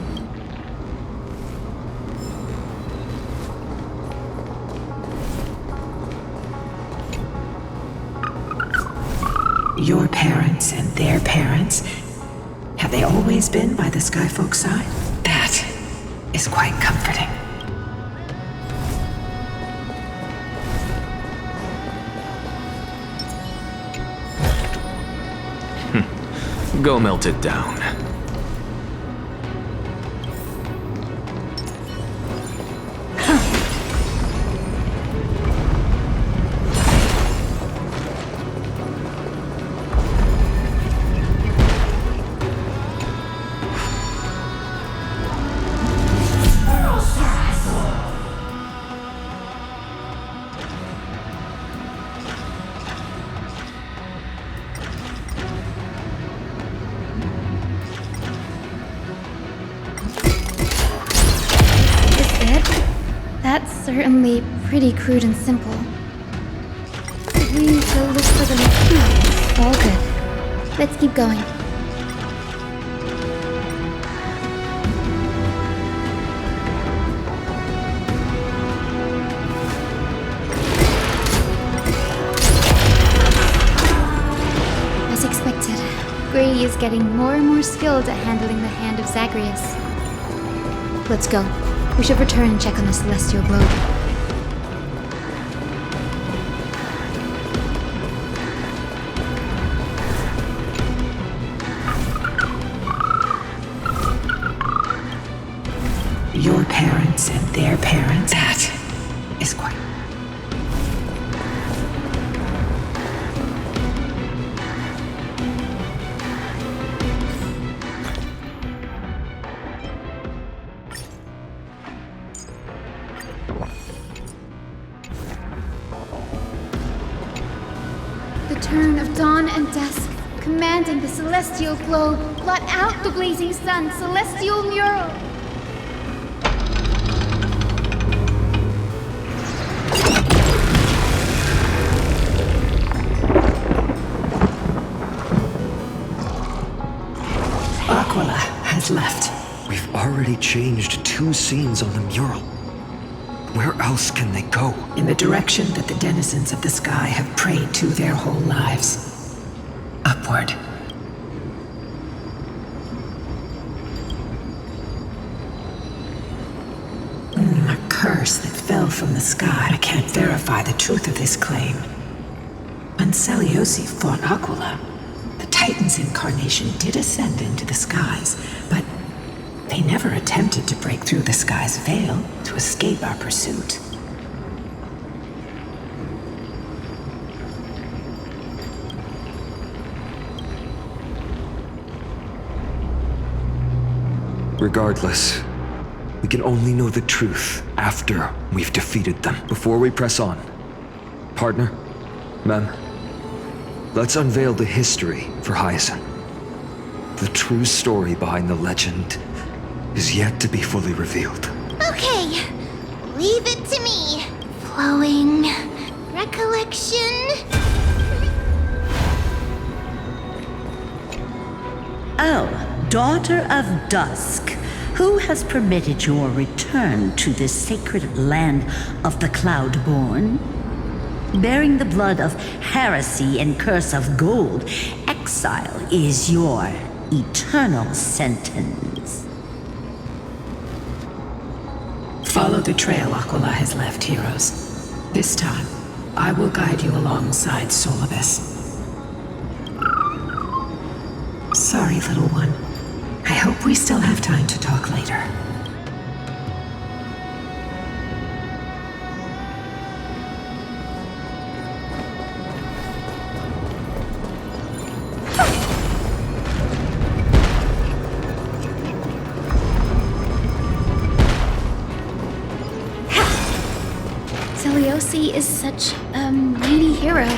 Your parents and their parents, have they always been by the Skyfolk side? That is quite comforting. Go melt it down. That's certainly pretty crude and simple. Did we go look for the... No, all good. Let's keep going. As expected, Grady is getting more and more skilled at handling the hand of Zagreus. Let's go. We should return and check on the celestial globe. Your parents and their parents, that is quite... Turn of dawn and dusk, commanding the celestial globe, blot out the blazing sun, celestial mural. Aquila has left. We've already changed 2 scenes on the mural. Where else can they go? In the direction that the denizens of the sky have prayed to their whole lives. Upward. A curse that fell from the sky. I can't verify the truth of this claim. When Celiosi fought Aquila, the Titan's incarnation did ascend into the skies, but they never attempted to break through the sky's veil to escape our pursuit. Regardless, we can only know the truth after we've defeated them. Before we press on, partner, ma'am, let's unveil the history for Hyacinth. The true story behind the legend is yet to be fully revealed. Okay, leave it to me. Flowing recollection. Oh, daughter of dusk, who has permitted your return to this sacred land of the Cloudborn? Bearing the blood of heresy and curse of gold, exile is your eternal sentence. Follow the trail Aquila has left, heroes. This time, I will guide you alongside Solibus. Sorry, little one. I hope we still have time to talk later. Seliosi is such a mighty hero.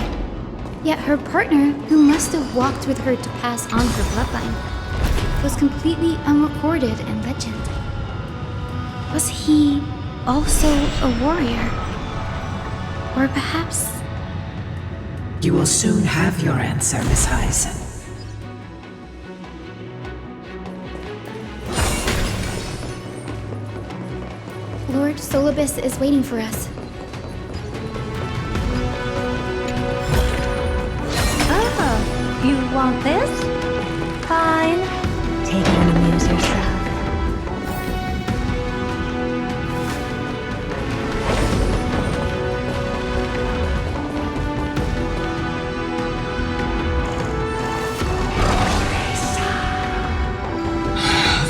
Yet her partner, who must have walked with her to pass on her bloodline, was completely unrecorded in legend. Was he also a warrior? Or perhaps... You will soon have your answer, Miss Hyacinth. Lord Solibus is waiting for us. Oh, you want this? Fine. Take it and amuse yourself.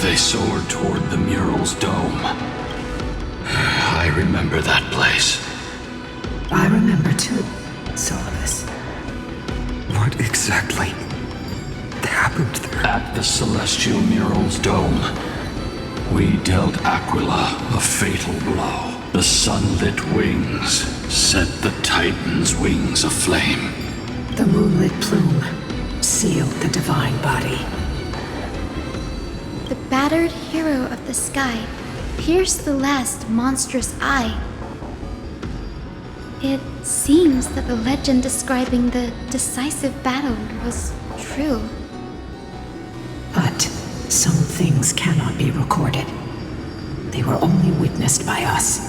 They soared toward the mural's dome. I remember that place. I remember too, Solibus. What exactly happened there? At the celestial mural's dome, we dealt Aquila a fatal blow. The sunlit wings set the Titan's wings aflame. The moonlit plume sealed the divine body. The battered hero of the sky pierced the last monstrous eye. It seems that the legend describing the decisive battle was true. But some things cannot be recorded. They were only witnessed by us.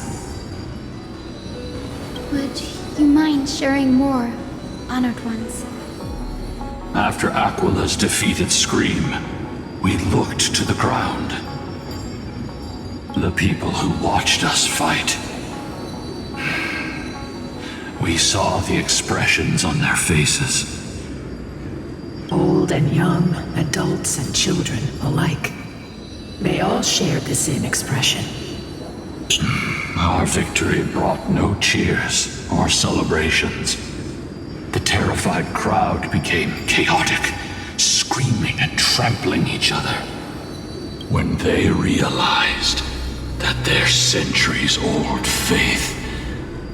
Would you mind sharing more, honored ones? After Aquila's defeated scream, we looked to the ground. The people who watched us fight. We saw the expressions on their faces. Old and young, adults and children alike. They all shared the same expression. Our victory brought no cheers or celebrations. The terrified crowd became chaotic, screaming and trampling each other. When they realized that their centuries-old faith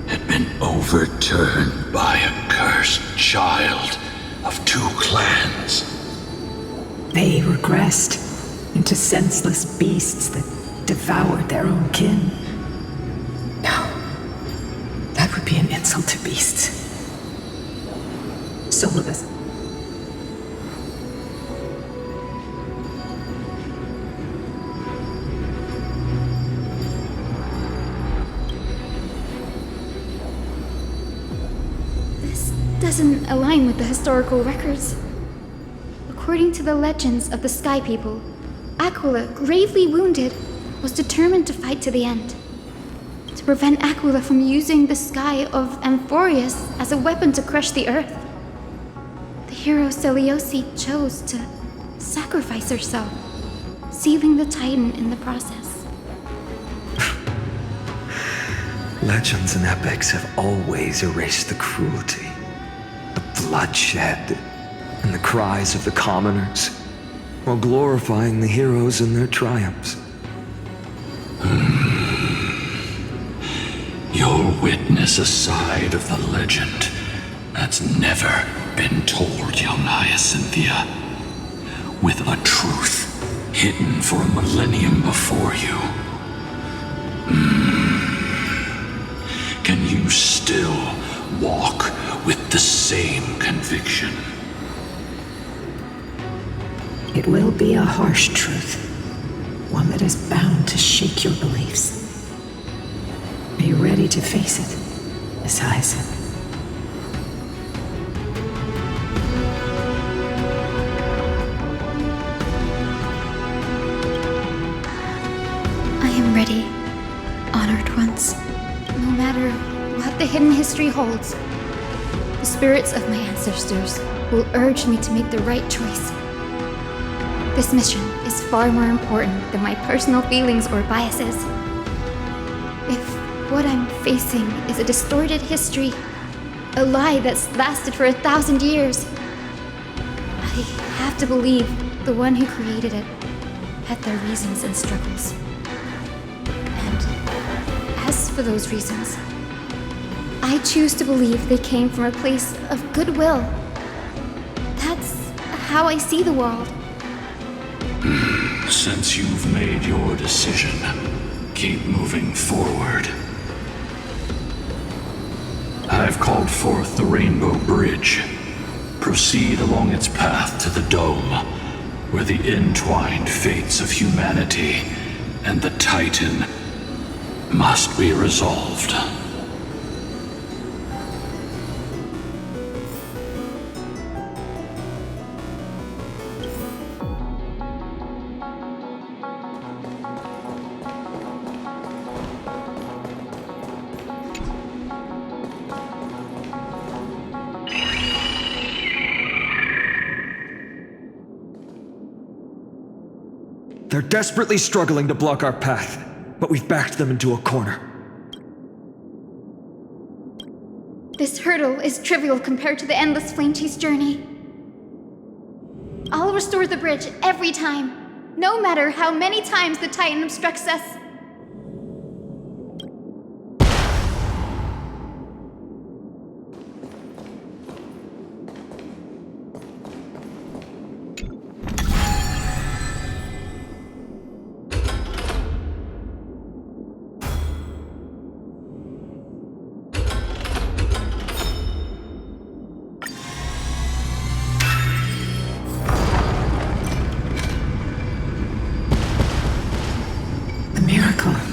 had been overturned by a cursed child of two clans. They regressed into senseless beasts that devoured their own kin. No, that would be an insult to beasts. Solibus. Doesn't align with the historical records. According to the legends of the Sky People, Aquila, gravely wounded, was determined to fight to the end. To prevent Aquila from using the sky of Amphoreus as a weapon to crush the earth, the hero Seliosi chose to sacrifice herself, sealing the Titan in the process. Legends and epics have always erased the cruelty, the bloodshed, and the cries of the commoners, while glorifying the heroes and their triumphs. You'll witness a side of the legend that's never been told, young Hyacinthia, with a truth hidden for a millennium before you. Can you still walk with the same conviction? It will be a harsh truth, one that is bound to shake your beliefs. Are you ready to face it, Miss Hyacinth? ready, honored ones. No matter what the hidden history holds, the spirits of my ancestors will urge me to make the right choice. This mission is far more important than my personal feelings or biases. If what I'm facing is a distorted history, a lie that's lasted for 1,000 years, I have to believe the one who created it had their reasons and struggles. And as for those reasons, I choose to believe they came from a place of goodwill. That's how I see the world. Since you've made your decision, keep moving forward. I've called forth the Rainbow Bridge. Proceed along its path to the Dome, where the entwined fates of humanity and the Titan must be resolved. They're desperately struggling to block our path, but we've backed them into a corner. This hurdle is trivial compared to the endless flame chase journey. I'll restore the bridge every time, no matter how many times the Titan obstructs us.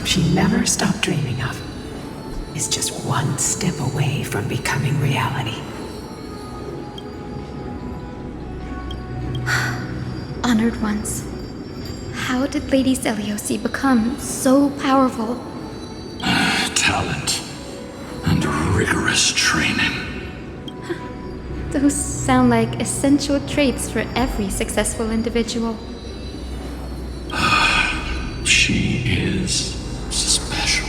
She never stopped dreaming of is just one step away from becoming reality. Honored ones, how did Lady Zeliosi become so powerful? Talent and rigorous training. Those sound like essential traits for every successful individual. She is special.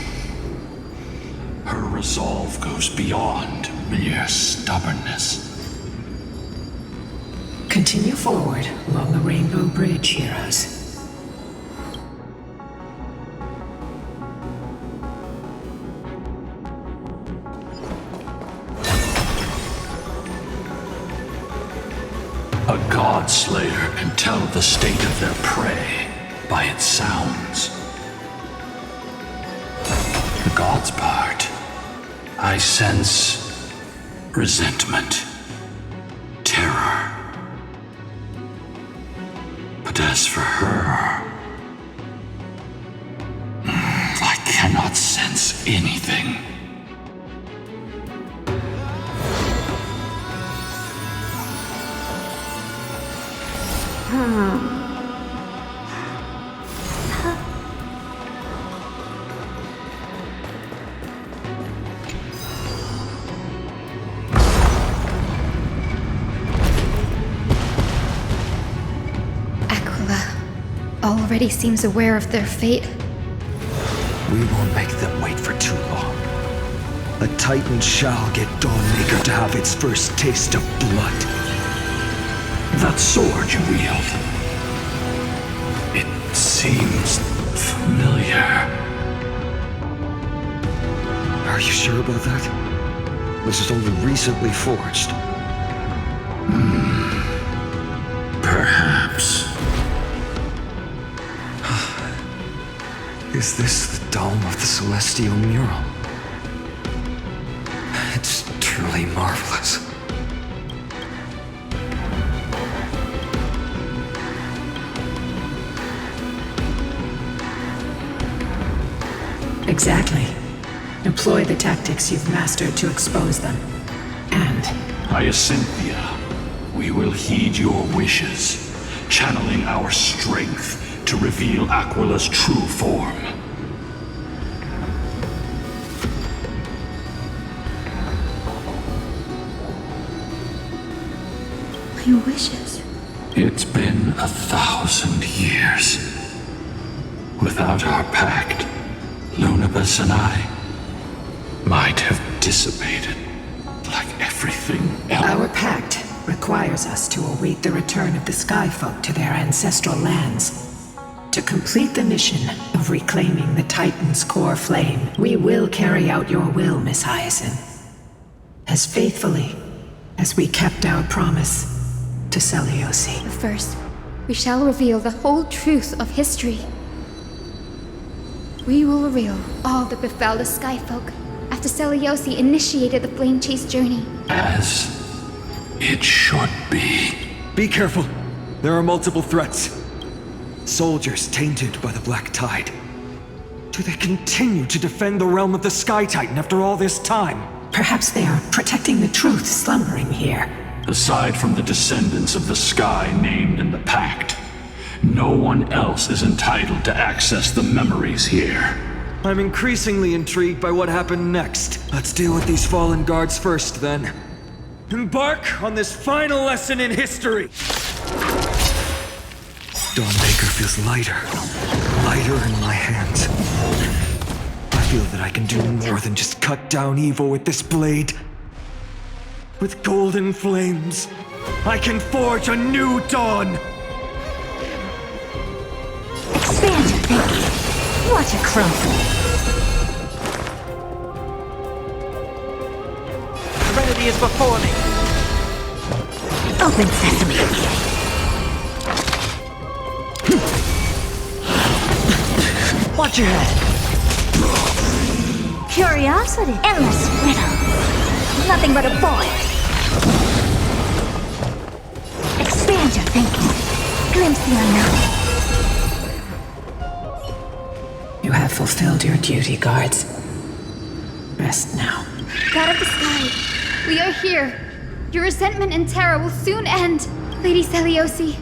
Her resolve goes beyond mere stubbornness. Continue forward along the Rainbow Bridge, heroes. A god slayer can tell the state of their prey by its sounds. The god's part, I sense resentment, terror. But as for her, I cannot sense anything. Already seems aware of their fate. We won't make them wait for too long. A Titan shall get Dawnmaker to have its first taste of blood. That sword you wield, it seems familiar. Are you sure about that? This is only recently forged. Perhaps. Is this the dome of the Celestial Mural? It's truly marvelous. Exactly. Employ the tactics you've mastered to expose them. And... Hyacinthia, we will heed your wishes, channeling our strength to reveal Aquila's true form. My wishes. It's been 1,000 years. Without our pact, Lunabus and I might have dissipated like everything else. Our pact requires us to await the return of the Skyfolk to their ancestral lands. To complete the mission of reclaiming the Titan's core flame, we will carry out your will, Miss Hyacinth. As faithfully as we kept our promise to Seliosi. But first, we shall reveal the whole truth of history. We will reveal all that befell the Skyfolk after Seliosi initiated the Flame Chase journey. As it should be. Be careful. There are multiple threats. Soldiers tainted by the Black Tide. Do they continue to defend the realm of the Sky Titan after all this time? Perhaps they are protecting the truth slumbering here. Aside from the descendants of the sky named in the pact, no one else is entitled to access the memories here. I'm increasingly intrigued by what happened next. Let's deal with these fallen guards first, then. Embark on this final lesson in history! Dawnmaker feels lighter in my hands. I feel that I can do more than just cut down evil with this blade. With golden flames, I can forge a new dawn! Expand your thinking. Watch it crumble. The remedy is before me. Open sesame. Watch your head. Curiosity. Endless riddle. Nothing but a void. Expand your thinking. Glimpse the unknown. You have fulfilled your duty, guards. Rest now. God of the Sky, we are here. Your resentment and terror will soon end. Lady Seliosi,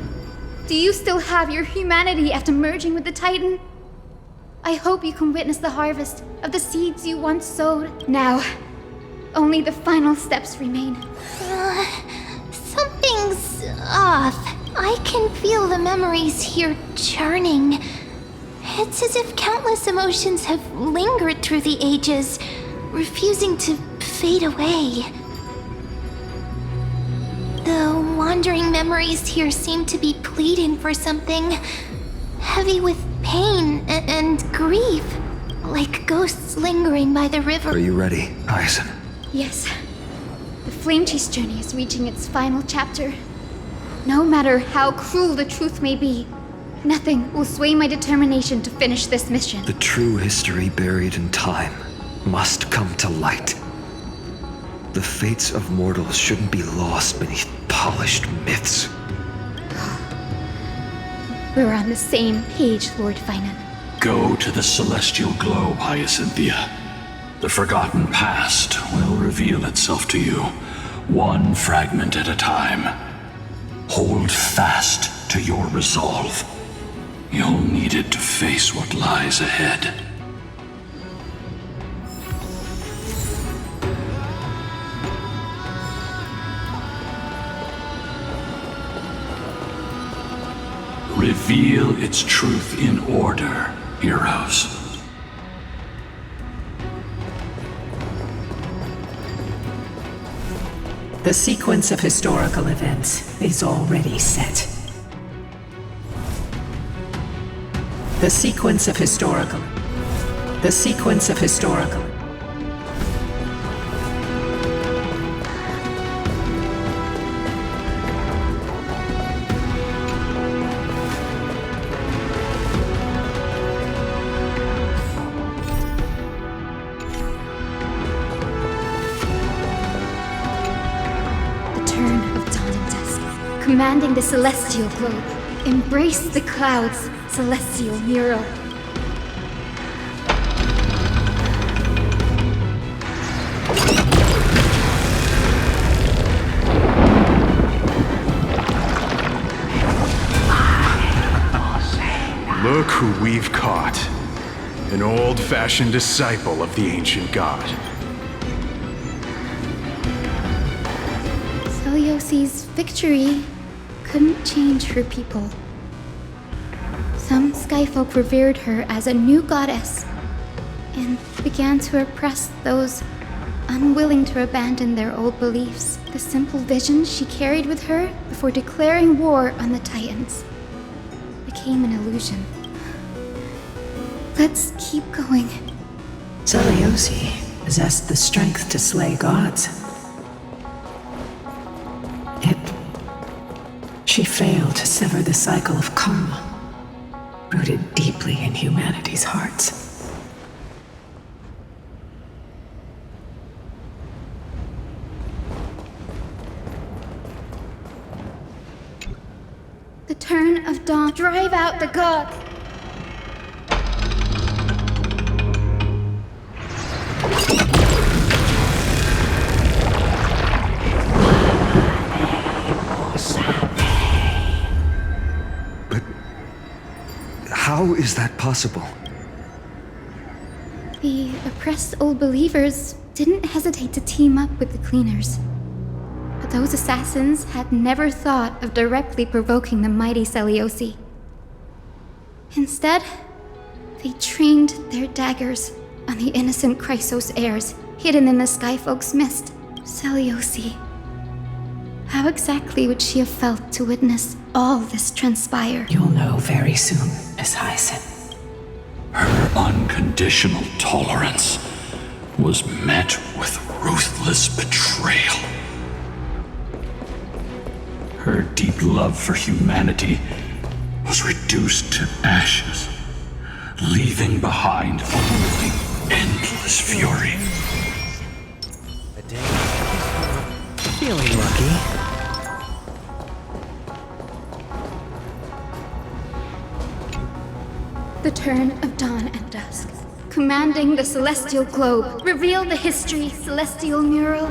do you still have your humanity after merging with the Titan? I hope you can witness the harvest of the seeds you once sowed. Now, only the final steps remain. Something's off. I can feel the memories here churning. It's as if countless emotions have lingered through the ages, refusing to fade away. The wandering memories here seem to be pleading for something, heavy with pain and grief, like ghosts lingering by the river. Are you ready, Hyacinth? Yes. The Flame Chase journey is reaching its final chapter. No matter how cruel the truth may be, nothing will sway my determination to finish this mission. The true history buried in time must come to light. The fates of mortals shouldn't be lost beneath polished myths. We're on the same page, Lord Finan. Go to the celestial globe, Hyacinthia. The forgotten past will reveal itself to you, one fragment at a time. Hold fast to your resolve. You'll need it to face what lies ahead. Reveal its truth in order, heroes. The sequence of historical events is already set. The sequence of historical. Commanding the celestial globe. Embrace the clouds, celestial Miro. Look who we've caught. An old-fashioned disciple of the ancient god. Seliosi's victory couldn't change her people. Some skyfolk revered her as a new goddess and began to oppress those unwilling to abandon their old beliefs. The simple vision she carried with her before declaring war on the Titans became an illusion. Let's keep going. Seliosi possessed the strength to slay gods. Yet, she failed to sever the cycle of karma, rooted deeply in humanity's hearts. The turn of dawn. Drive out the god! But how is that possible? The oppressed old believers didn't hesitate to team up with the cleaners. But those assassins had never thought of directly provoking the mighty Seliosi. Instead, they trained their daggers on the innocent Chrysos heirs hidden in the Skyfolk's mist. Seliosi. How exactly would she have felt to witness all this transpire? You'll know very soon, Miss Hyacin. Her unconditional tolerance was met with ruthless betrayal. Her deep love for humanity was reduced to ashes, leaving behind only endless fury. A day. Feeling lucky. The turn of dawn and dusk. Commanding the celestial globe. Reveal the history, celestial mural.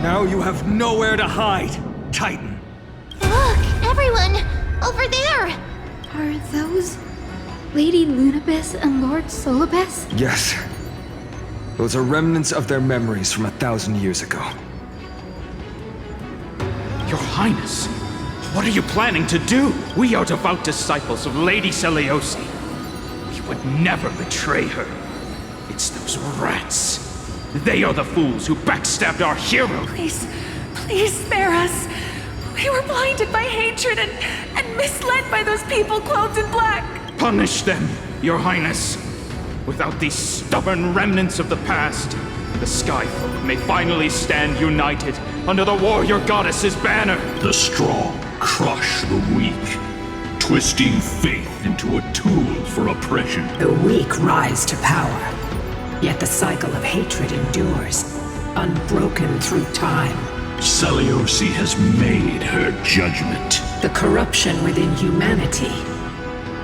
Now you have nowhere to hide, Titan. Look, everyone! Over there! Are those Lady Lunabis and Lord Solibes? Yes. Those are remnants of their memories from 1,000 years ago. Your Highness, what are you planning to do? We are devout disciples of Lady Seliosi. We would never betray her. It's those rats. They are the fools who backstabbed our hero. Please, please spare us. We were blinded by hatred and misled by those people clothed in black. Punish them, Your Highness. Without these stubborn remnants of the past, the Skyfolk may finally stand united under the warrior goddess's banner. The strong crush the weak, twisting faith into a tool for oppression. The weak rise to power, yet the cycle of hatred endures, unbroken through time. Seliosi has made her judgment. The corruption within humanity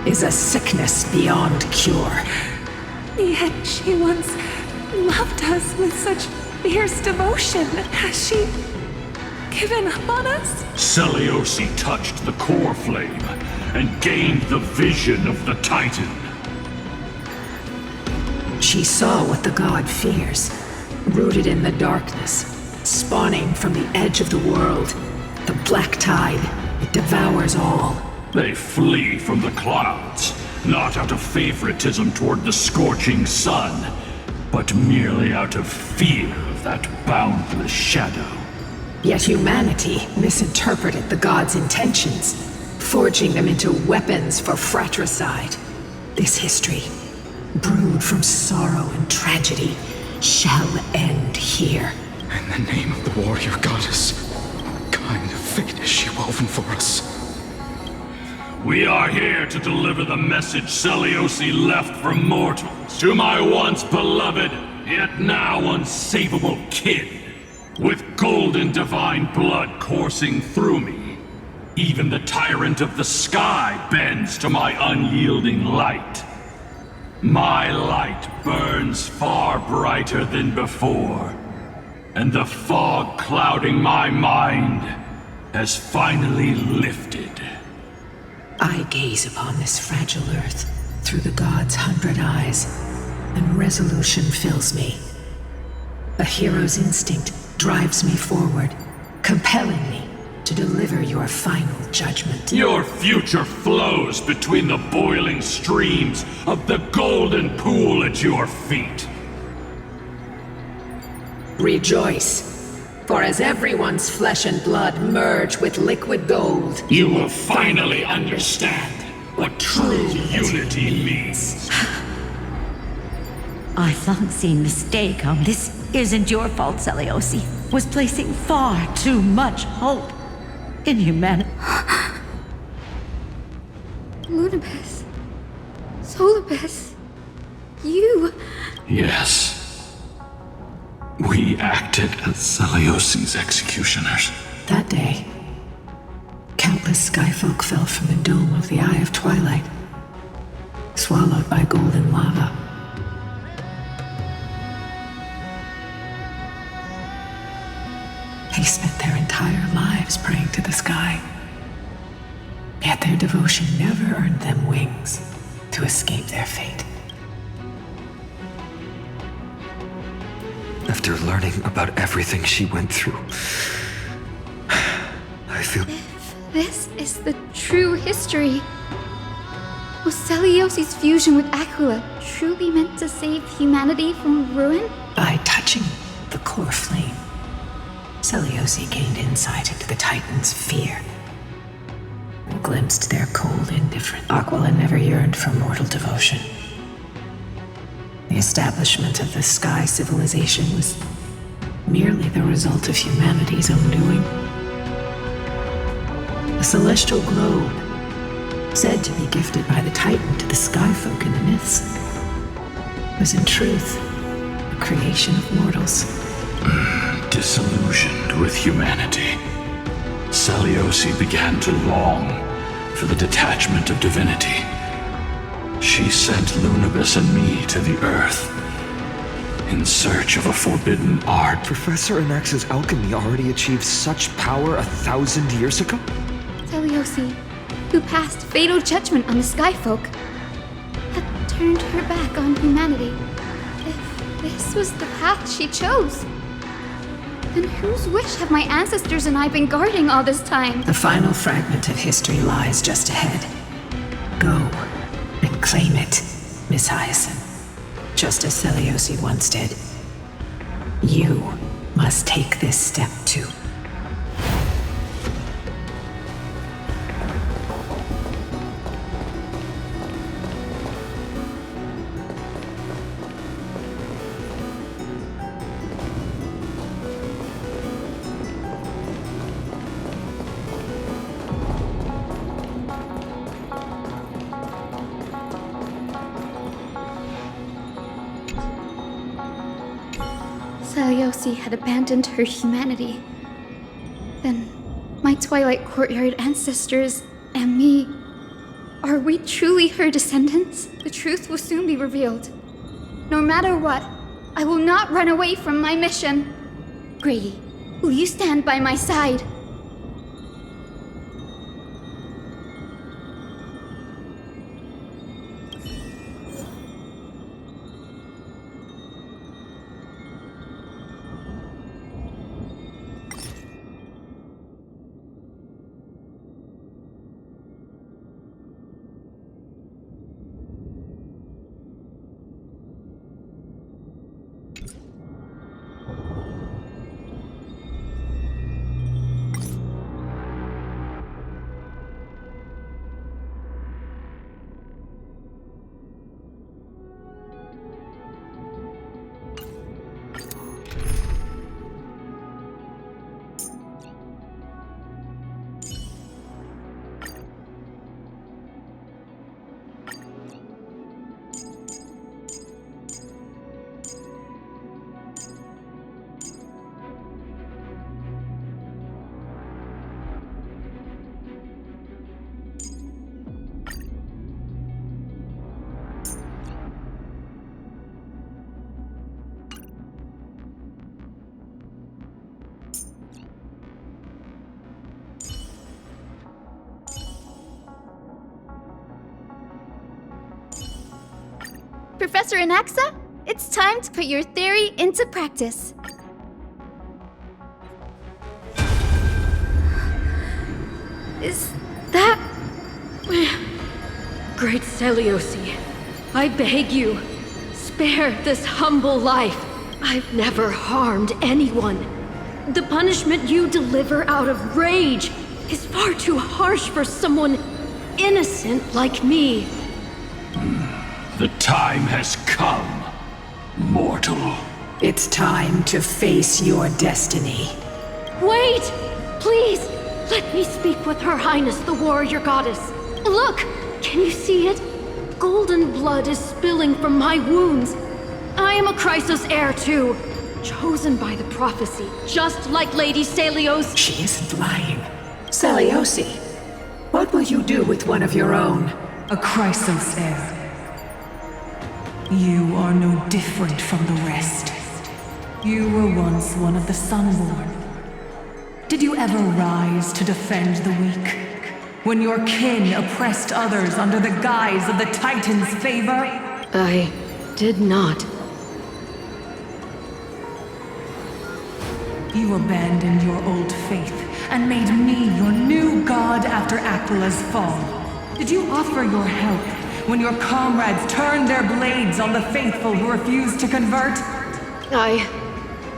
is a sickness beyond cure. Yet she once loved us with such fierce devotion. Has she given up on us? Seliosi touched the core flame and gained the vision of the Titan. She saw what the god fears, rooted in the darkness, spawning from the edge of the world. The black tide, it devours all. They flee from the clouds, not out of favoritism toward the scorching sun, but merely out of fear of that boundless shadow. Yet humanity misinterpreted the god's intentions, forging them into weapons for fratricide. This history, brewed from sorrow and tragedy, shall end here. In the name of the warrior goddess, what kind of fate is she woven for us? We are here to deliver the message Seliosi left for mortals. To my once beloved, yet now unsavable kin. With golden divine blood coursing through me, even the tyrant of the sky bends to my unyielding light. My light burns far brighter than before, and the fog clouding my mind has finally lifted. I gaze upon this fragile earth through the gods' 100 eyes, and resolution fills me. A hero's instinct drives me forward, compelling me to deliver your final judgment. Your future flows between the boiling streams of the golden pool at your feet. Rejoice, for as everyone's flesh and blood merge with liquid gold, you will finally understand what true unity means. Our unseen mistake on this isn't your fault, Seliosi. Was placing far too much hope in humanity. Lunabes. Solibes. You. Yes. We acted as Seliosi's executioners. That day, countless skyfolk fell from the dome of the Eye of Twilight, swallowed by golden lava. They spent their entire lives praying to the sky, yet their devotion never earned them wings to escape their fate. After learning about everything she went through, I feel... If this is the true history, was Seliosi's fusion with Aquila truly meant to save humanity from ruin? By touching the core flame, Seliosi gained insight into the Titans' fear and glimpsed their cold indifference. Aquila never yearned for mortal devotion. The establishment of the Sky civilization was merely the result of humanity's own doing. A celestial globe, said to be gifted by the Titan to the Skyfolk in the myths, was in truth a creation of mortals. Disillusioned with humanity, Seliosi began to long for the detachment of divinity. She sent Lunabis and me to the Earth in search of a forbidden art. Professor Anax's alchemy already achieved such power 1,000 years ago? Seliosi, who passed fatal judgment on the Skyfolk, had turned her back on humanity. If this was the path she chose, then whose wish have my ancestors and I been guarding all this time? The final fragment of history lies just ahead. Go and claim it, Miss Hyacinth. Just as Seliosi once did. You must take this step too. Seliosi had abandoned her humanity. Then, my Twilight Courtyard ancestors and me, are we truly her descendants? The truth will soon be revealed. No matter what, I will not run away from my mission. Grady, will you stand by my side? Professor Anaxa, it's time to put your theory into practice. Is that... Great Seliosi, I beg you, spare this humble life. I've never harmed anyone. The punishment you deliver out of rage is far too harsh for someone innocent like me. The time has come, mortal. It's time to face your destiny. Wait! Please! Let me speak with Her Highness the Warrior Goddess. Look! Can you see it? Golden blood is spilling from my wounds. I am a Chrysos heir too, chosen by the prophecy, just like Lady Celios. She isn't lying. Seliosi, what will you do with one of your own? A Chrysos heir. You are no different from the rest. You were once one of the Sunborn. Did you ever rise to defend the weak? When your kin oppressed others under the guise of the Titan's favor? I did not. You abandoned your old faith and made me your new god after Aquila's fall. Did you offer your help when your comrades turned their blades on the faithful who refused to convert? I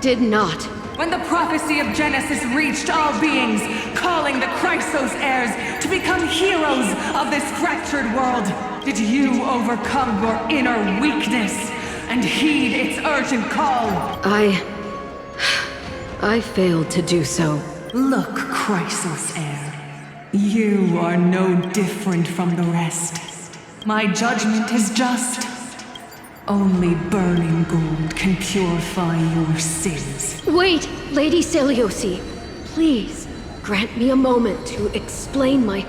did not. When the prophecy of Genesis reached all beings, calling the Chrysos heirs to become heroes of this fractured world, did you overcome your inner weakness and heed its urgent call? I failed to do so. Look, Chrysos heir, you are no different from the rest. My judgment is just. Only burning gold can purify your sins. Wait, Lady Celiosi. Please, grant me a moment to explain my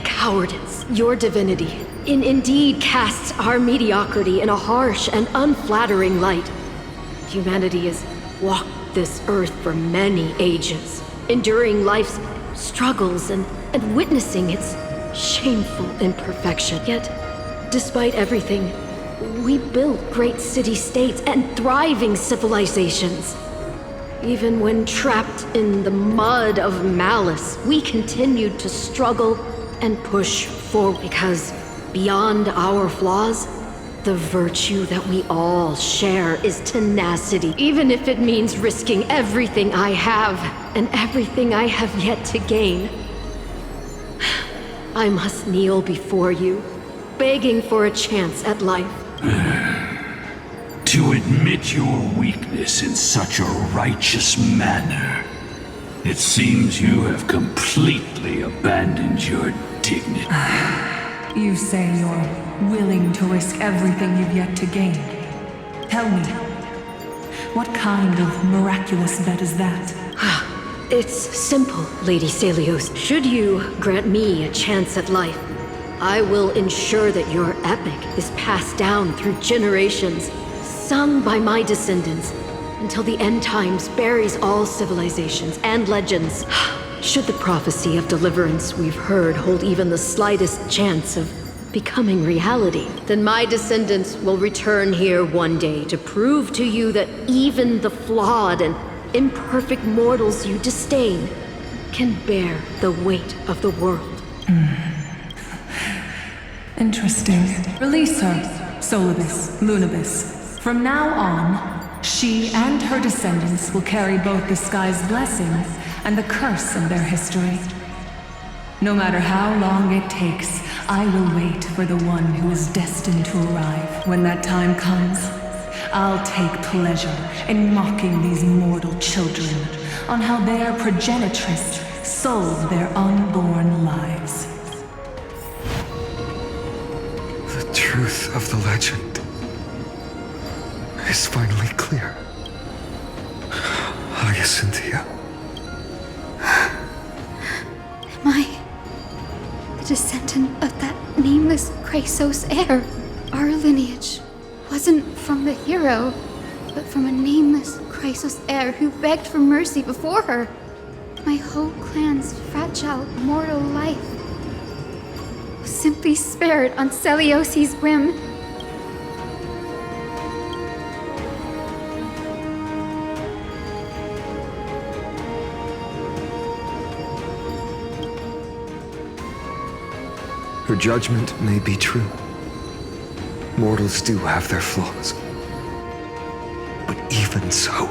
cowardice. Your divinity indeed casts our mediocrity in a harsh and unflattering light. Humanity has walked this earth for many ages, enduring life's struggles and witnessing its shameful imperfection. Yet, despite everything, we built great city-states and thriving civilizations. Even when trapped in the mud of malice, we continued to struggle and push forward because beyond our flaws, the virtue that we all share is tenacity, even if it means risking everything I have and everything I have yet to gain. I must kneel before you, begging for a chance at life. To admit your weakness in such a righteous manner, it seems you have completely abandoned your dignity. You say you're willing to risk everything you've yet to gain. Tell me, what kind of miraculous bet is that? It's simple, Lady Celios. Should you grant me a chance at life, I will ensure that your epic is passed down through generations, sung by my descendants, until the end times buries all civilizations and legends. Should the prophecy of deliverance we've heard hold even the slightest chance of becoming reality, then my descendants will return here one day to prove to you that even the flawed and imperfect mortals you disdain can bear the weight of the world. Interesting. Release her, Solibus, Lunibus. From now on, she and her descendants will carry both the sky's blessing and the curse of their history. No matter how long it takes, I will wait for the one who is destined to arrive. When that time comes, I'll take pleasure in mocking these mortal children on how their progenitress sold their unborn lives. The truth of the legend is finally clear. Hyacinthia. Am I the descendant of that nameless Chrysos heir? Our lineage wasn't from the hero, but from a nameless Chrysos heir who begged for mercy before her. My whole clan's fragile mortal life was simply spared on Celiosi's whim. Her judgment may be true. Mortals do have their flaws. But even so,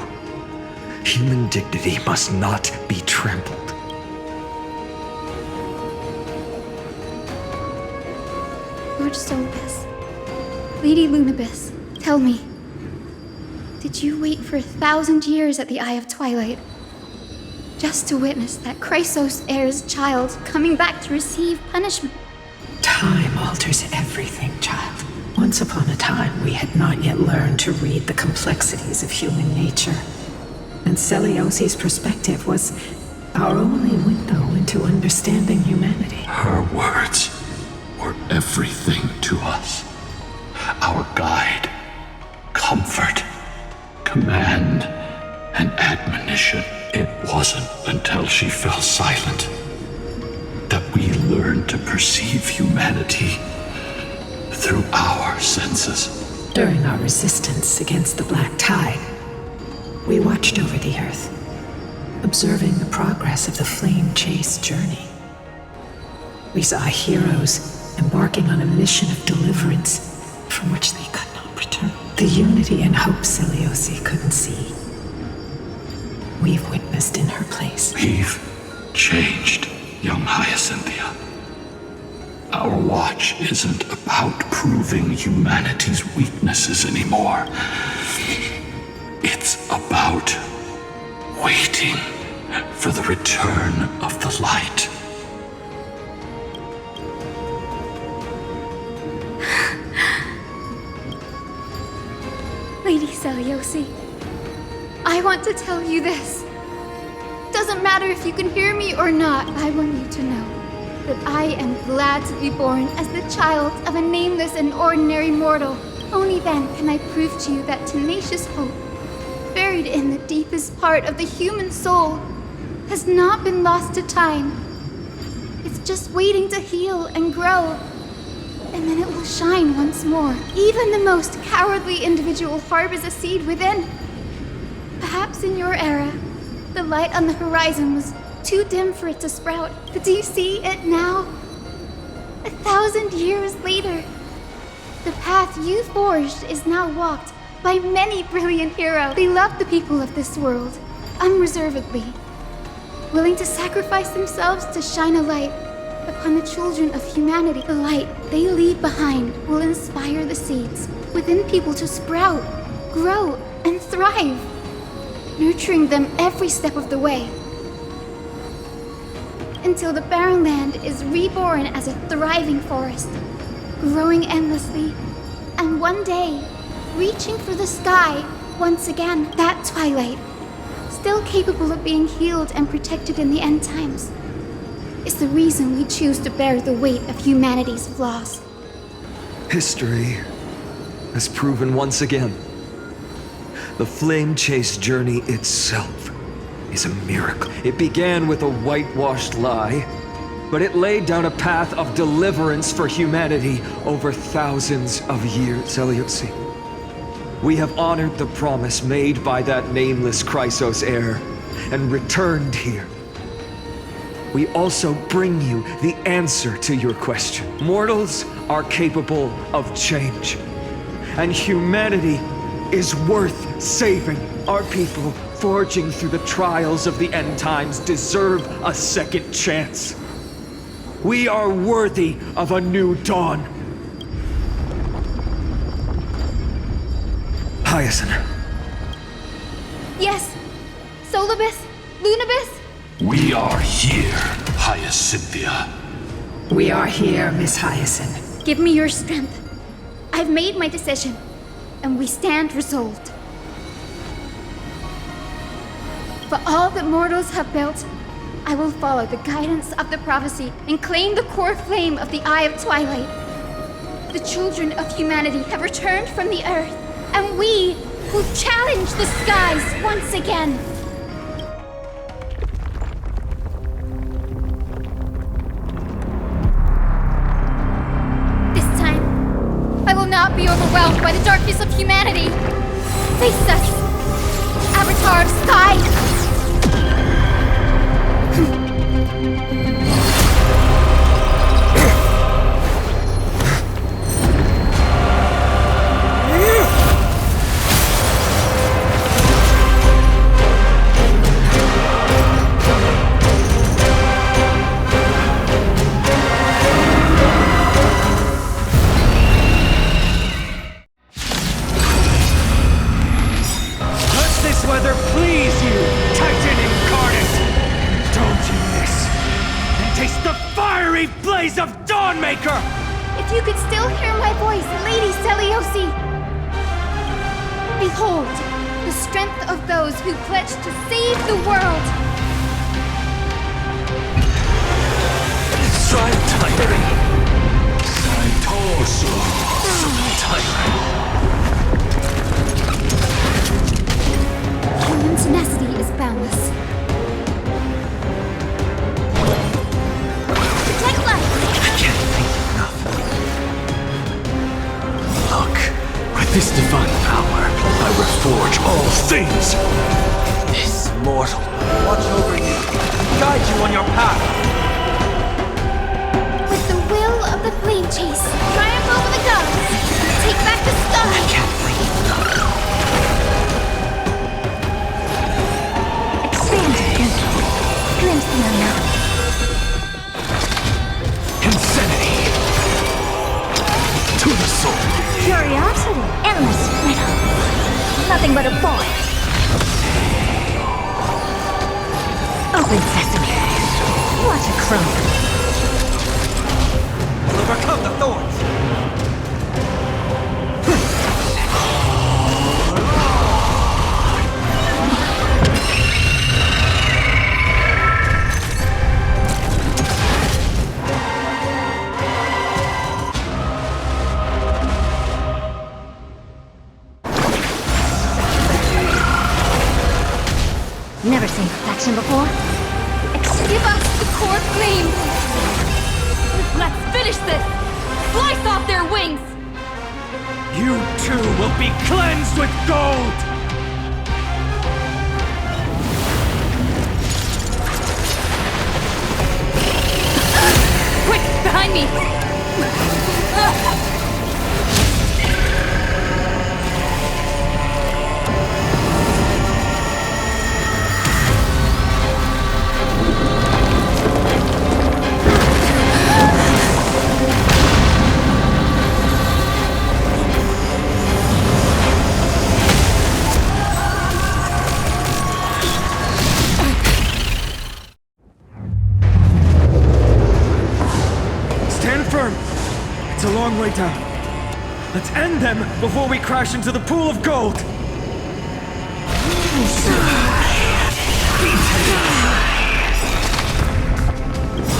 human dignity must not be trampled. Lord Solibus, Lady Lunibus, tell me, did you wait for 1,000 years at the Eye of Twilight just to witness that Chrysos heir's child coming back to receive punishment? Time alters everything, child. Once upon a time, we had not yet learned to read the complexities of human nature. And Celiosi's perspective was our only window into understanding humanity. Her words were everything to us. Our guide, comfort, command, and admonition. It wasn't until she fell silent that we learned to perceive humanity through our senses. During our resistance against the Black Tide, we watched over the Earth, observing the progress of the Flame Chase journey. We saw heroes embarking on a mission of deliverance from which they could not return. The unity and hope Celiosi couldn't see, we've witnessed in her place. We've changed, young Hyacinthia. Our watch isn't about proving humanity's weaknesses anymore. It's about waiting for the return of the light. Lady Celiosi, I want to tell you this. Doesn't matter if you can hear me or not, I want you to know that I am glad to be born as the child of a nameless and ordinary mortal. Only then can I prove to you that tenacious hope, buried in the deepest part of the human soul, has not been lost to time. It's just waiting to heal and grow, and then it will shine once more. Even the most cowardly individual harbors a seed within. Perhaps in your era, the light on the horizon was too dim for it to sprout. But do you see it now? 1,000 years later, the path you forged is now walked by many brilliant heroes. They love the people of this world, unreservedly, willing to sacrifice themselves to shine a light upon the children of humanity. The light they leave behind will inspire the seeds within people to sprout, grow, and thrive, nurturing them every step of the way, until the barren land is reborn as a thriving forest, growing endlessly, and one day, reaching for the sky once again. That twilight, still capable of being healed and protected in the end times, is the reason we choose to bear the weight of humanity's flaws. History has proven once again, the Flame Chase journey itself is a miracle. It began with a whitewashed lie, but it laid down a path of deliverance for humanity over thousands of years. Celiosi, we have honored the promise made by that nameless Chrysos heir and returned here. We also bring you the answer to your question. Mortals are capable of change, and humanity is worth saving. Our people, forging through the trials of the end times, deserve a second chance. We are worthy of a new dawn. Hyacinth. Yes, Solibus, Lunibus. We are here, Hyacinthia. We are here, Miss Hyacinth. Give me your strength. I've made my decision, and we stand resolved. For all that mortals have built, I will follow the guidance of the prophecy and claim the core flame of the Eye of Twilight. The children of humanity have returned from the earth, and we will challenge the skies once again. This time, I will not be overwhelmed by the darkness of humanity. Face us, Avatar of Sky! Trailblaze of Dawnmaker! If you could still hear my voice, Lady Seliosi! Behold, the strength of those who pledge to save the world! Tyrant! Torso! Tyrant! Human tenacity is boundless. Protect life! I can't think enough. Look, with this divine power, I reforge all things! This mortal, watch over you, guide you on your path. With the will of the flame chase, triumph over the gods, take back the sky! I can't think enough. Expand your thinking. Glimpse the unknown. Insanity! To the soul! Curiosity. Endless riddle. Nothing but a void. Open sesame. What a crumb. Overcome the thorns. Never seen perfection before. Give us the core flame! Let's finish this! Slice off their wings! You too will be cleansed with gold! Quick, behind me! Stand firm! It's a long way down. Let's end them before we crash into the pool of gold!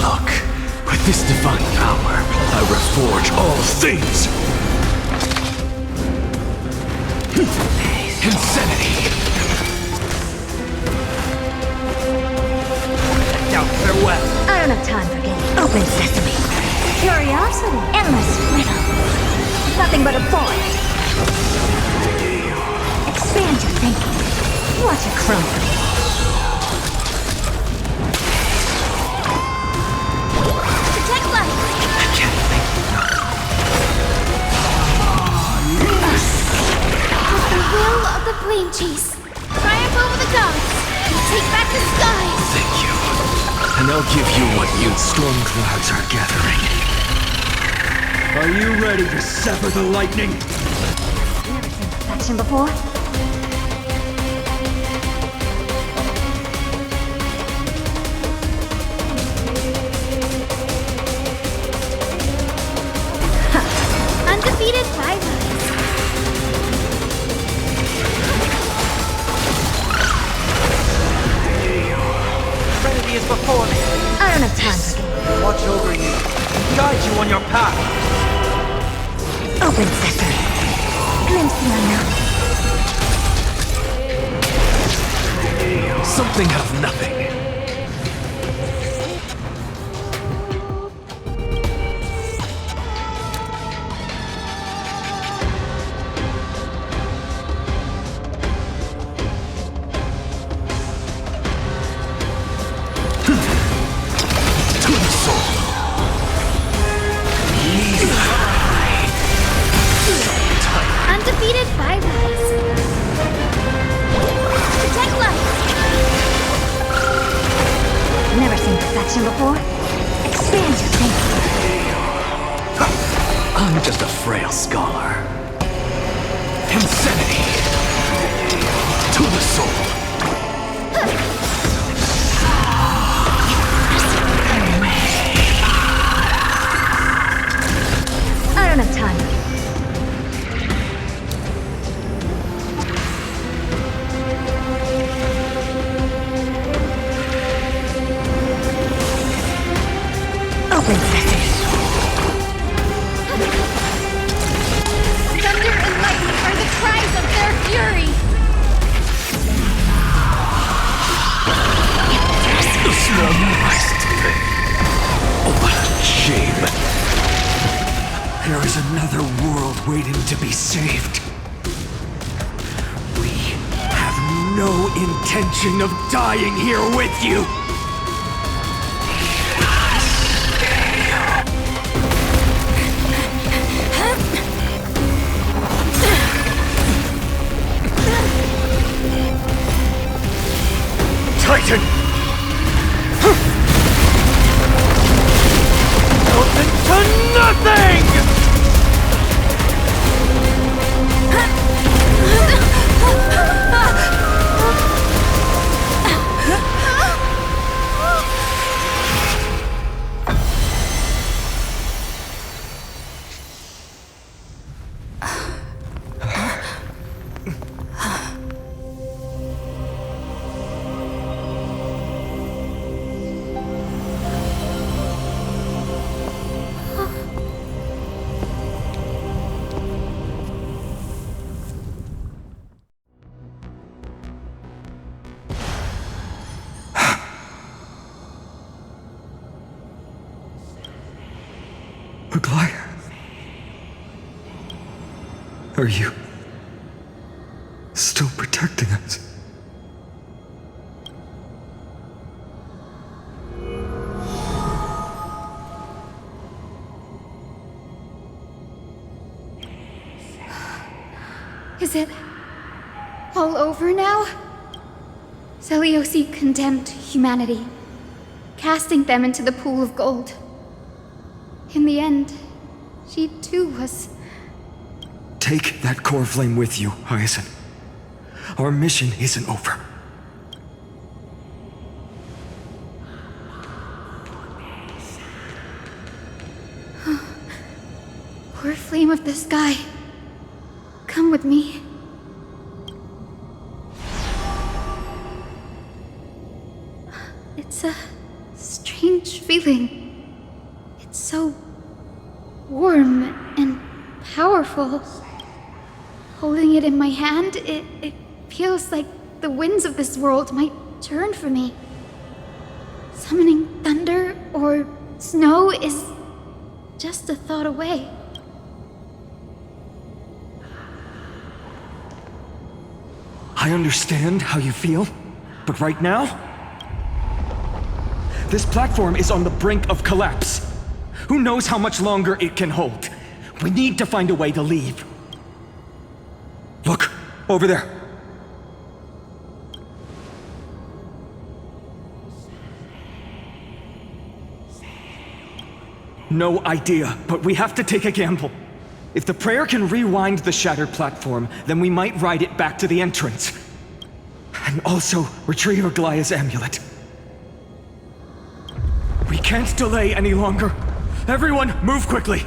Look, with this divine power, I reforge all things! Insanity! Now farewell! I don't have time for games. Open sesame. Curiosity. Endless riddle. Nothing but a void. Expand your thinking. What a crumb. Protect life! I can't think With the will of the flame chase, triumph over the gods, take back the sky! Thank you. And I'll give you what you storm clouds are gathering. Are you ready to sever the lightning? Never seen perfection before. Undefeated rivals. Trinity is before me. I don't have time for games. Watch over you, guide you on your path. Open sesame. Glimpse the unknown. Something out of nothing. To the soul. Undefeated rivals. Protect life! Never seen perfection before. Expand your thinking. I'm just a frail scholar. Insanity. To the soul. small price to pay. What a shame. There is another world waiting to be saved. We have no intention of dying here with you. Titan! Nothing to nothing! Aglaia? Are you still protecting us? Is it all over now? Seliosi condemned humanity, casting them into the pool of gold. In the end, she too was... Take that core flame with you, Hyacinth. Our mission isn't over. Core flame of the sky, come with me. It's a strange feeling. It's so warm and powerful. Holding it in my hand, it feels like the winds of this world might turn for me. Summoning thunder or snow is just a thought away. I understand how you feel, but right now, this platform is on the brink of collapse. Who knows how much longer it can hold? We need to find a way to leave. Look, over there. No idea, but we have to take a gamble. If the prayer can rewind the shattered platform, then we might ride it back to the entrance. And also retrieve Aglaia's amulet. We can't delay any longer. Everyone, move quickly!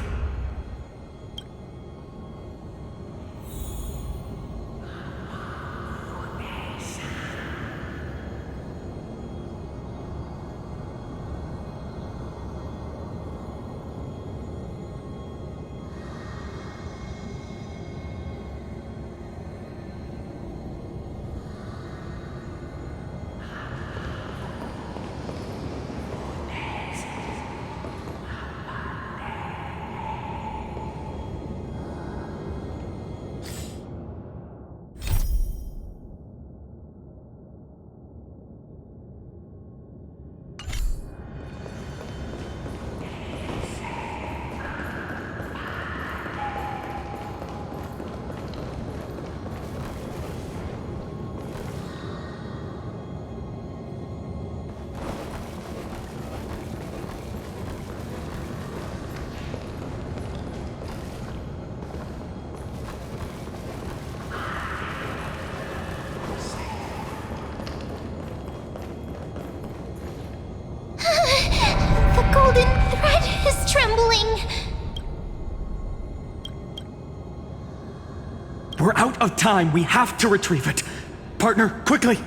We're out of time. We have to retrieve it. Partner, quickly!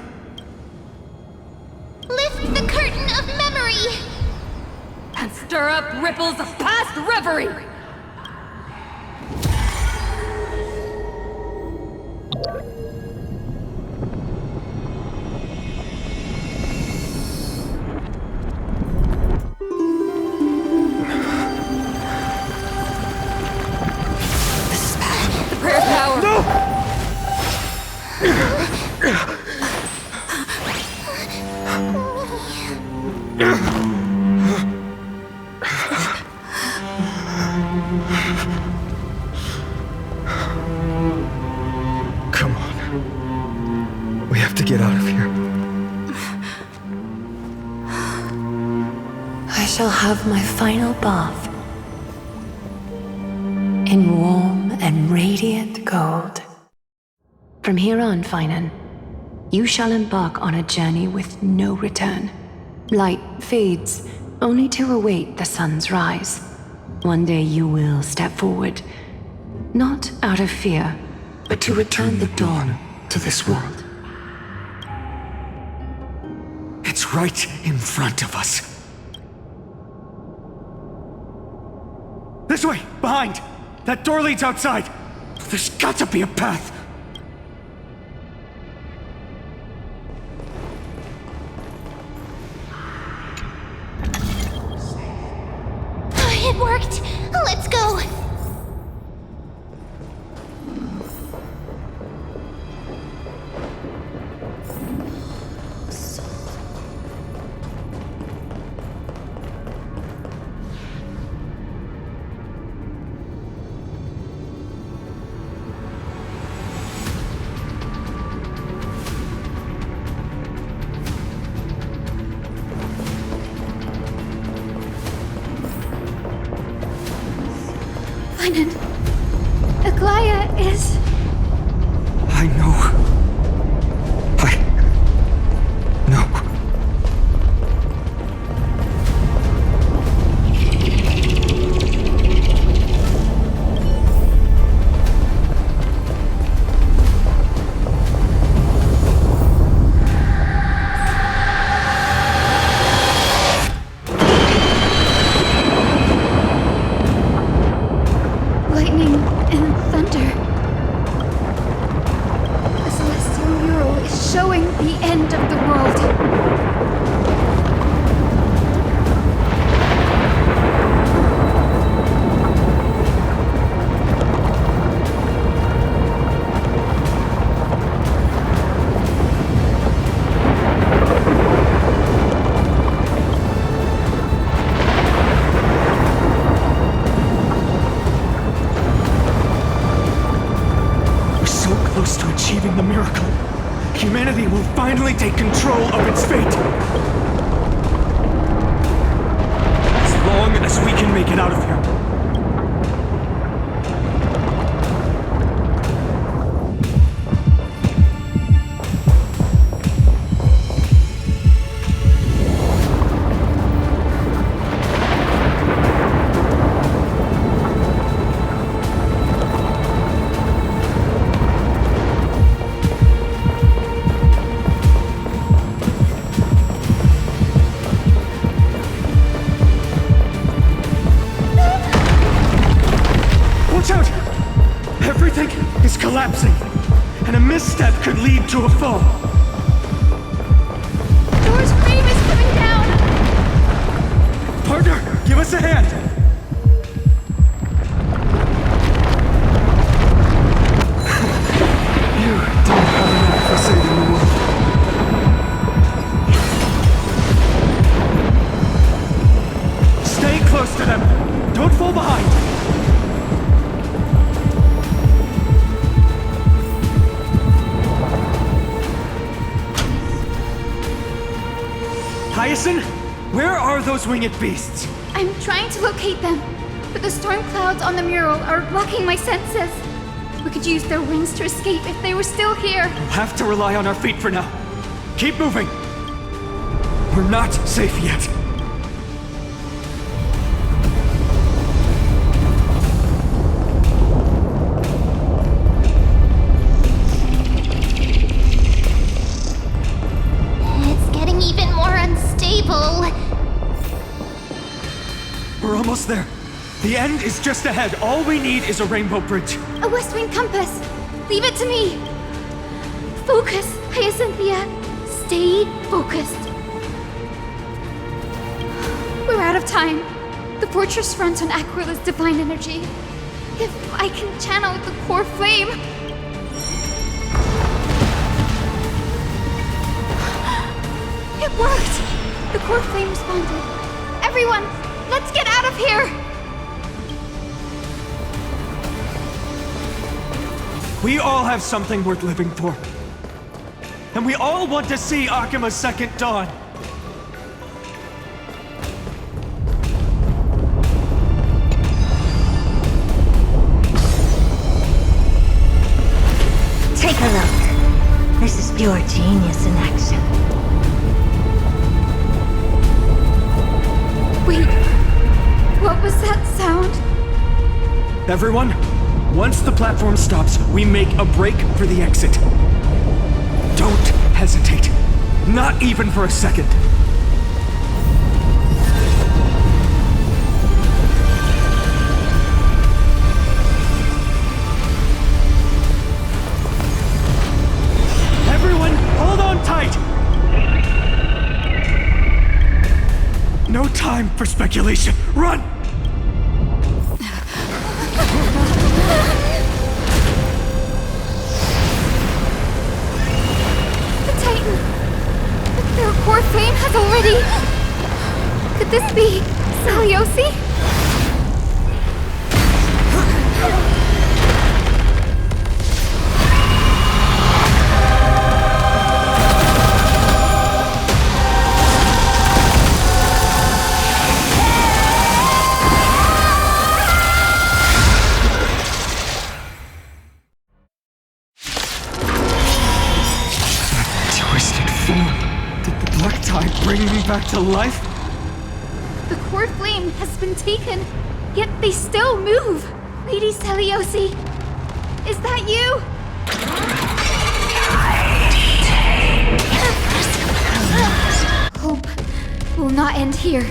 Lift the curtain of memory! And stir up ripples of past reverie! Come on. We have to get out of here. I shall have my final bath in warm and radiant gold. From here on, Finan, you shall embark on a journey with no return. Light fades, only to await the sun's rise. One day you will step forward, not out of fear, but to return the dawn to this world. It's right in front of us. This way! Behind! That door leads outside! There's got to be a path! It worked! Let's go! Finan, Aglaya is... I know. lightning and thunder. The celestial mural is showing the end of the world. Close to achieving the miracle. Humanity will finally take control of its fate. As long as we can make it out of here. Everything is collapsing, and a misstep could lead to a fall. Door's frame is coming down! Partner, give us a hand! You don't have enough for saving the world. Stay close to them! Don't fall behind! Hyacinth, where are those winged beasts? I'm trying to locate them, but the storm clouds on the mural are blocking my senses. We could use their wings to escape if they were still here. We'll have to rely on our feet for now. Keep moving. We're not safe yet. We're almost there. The end is just ahead. All we need is a rainbow bridge. A west wing compass. Leave it to me. Focus, Hyacinthia. Stay focused. We're out of time. The fortress runs on Aquila's divine energy. If I can channel the core flame... It worked! The core flame responded. Everyone, let's get out of here! We all have something worth living for. And we all want to see Akima's second dawn. Take a look. This is pure genius in action. Wait, what was that sound? Everyone, once the platform stops, we make a break for the exit. Don't hesitate. Not even for a second. Everyone, hold on tight! No time for speculation. Run! Their core flame has already... Could this be Seliosi? Bring me back to life? The core flame has been taken, yet they still move. Lady Seliosi, is that you? Hope will not end here.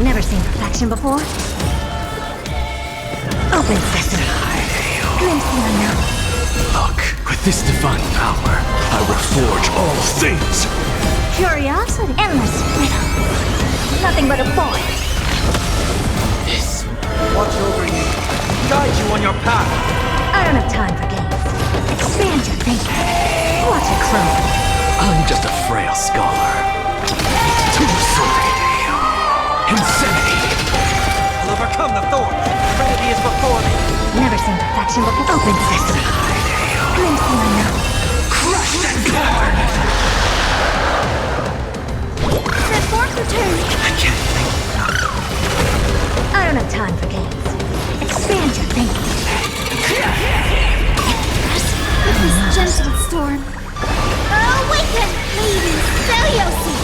Never seen perfection before? Open sesame. Glimpse the unknown. Look, with this divine power, I reforge all things. Curiosity. Endless riddle. Nothing but a void. This. Watch over you. Guide you on your path. I don't have time for games. Expand your thinking. Watch it grow. I'm just a frail scholar. Insanity! I'll overcome the thorn. Trinity is before me. Never seen perfection before. Open sesame. Glimpse the unknown. Crushed and born! Transform return. I can't think. I don't have time for games. Expand your thinking. With this gentle storm. Awaken, Lady Seliosi!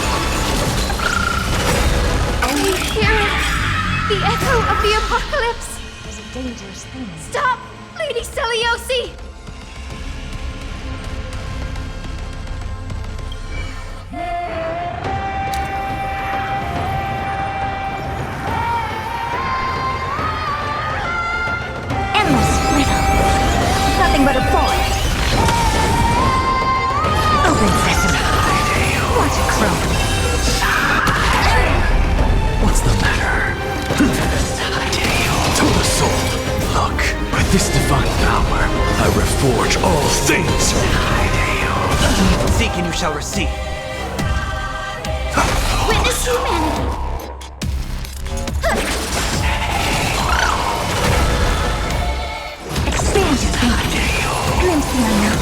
You hear it? The echo of the apocalypse! There's a dangerous thing. Stop! Lady Seliosi! Endless riddle. Nothing but a void. Open sesame. Watch it grow. What's the matter? To the soul. Look, with this divine power, I reforge all things. Seek and you shall receive. Witness humanity! Expand your thinking. Glimpse the unknown.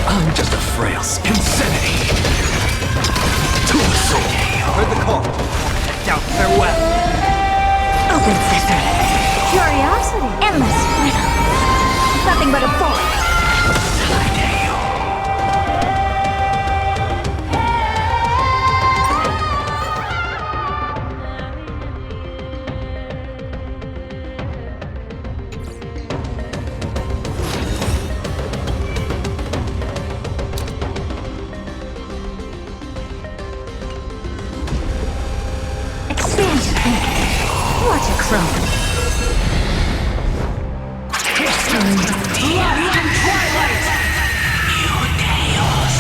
I'm just a frail insanity. To the soul. Heard the call. Doubt farewell. Open sesame. Curiosity. Endless riddle. Nothing but a void. your thinking. Watch it crumble. History. Blood and twilight. New chaos.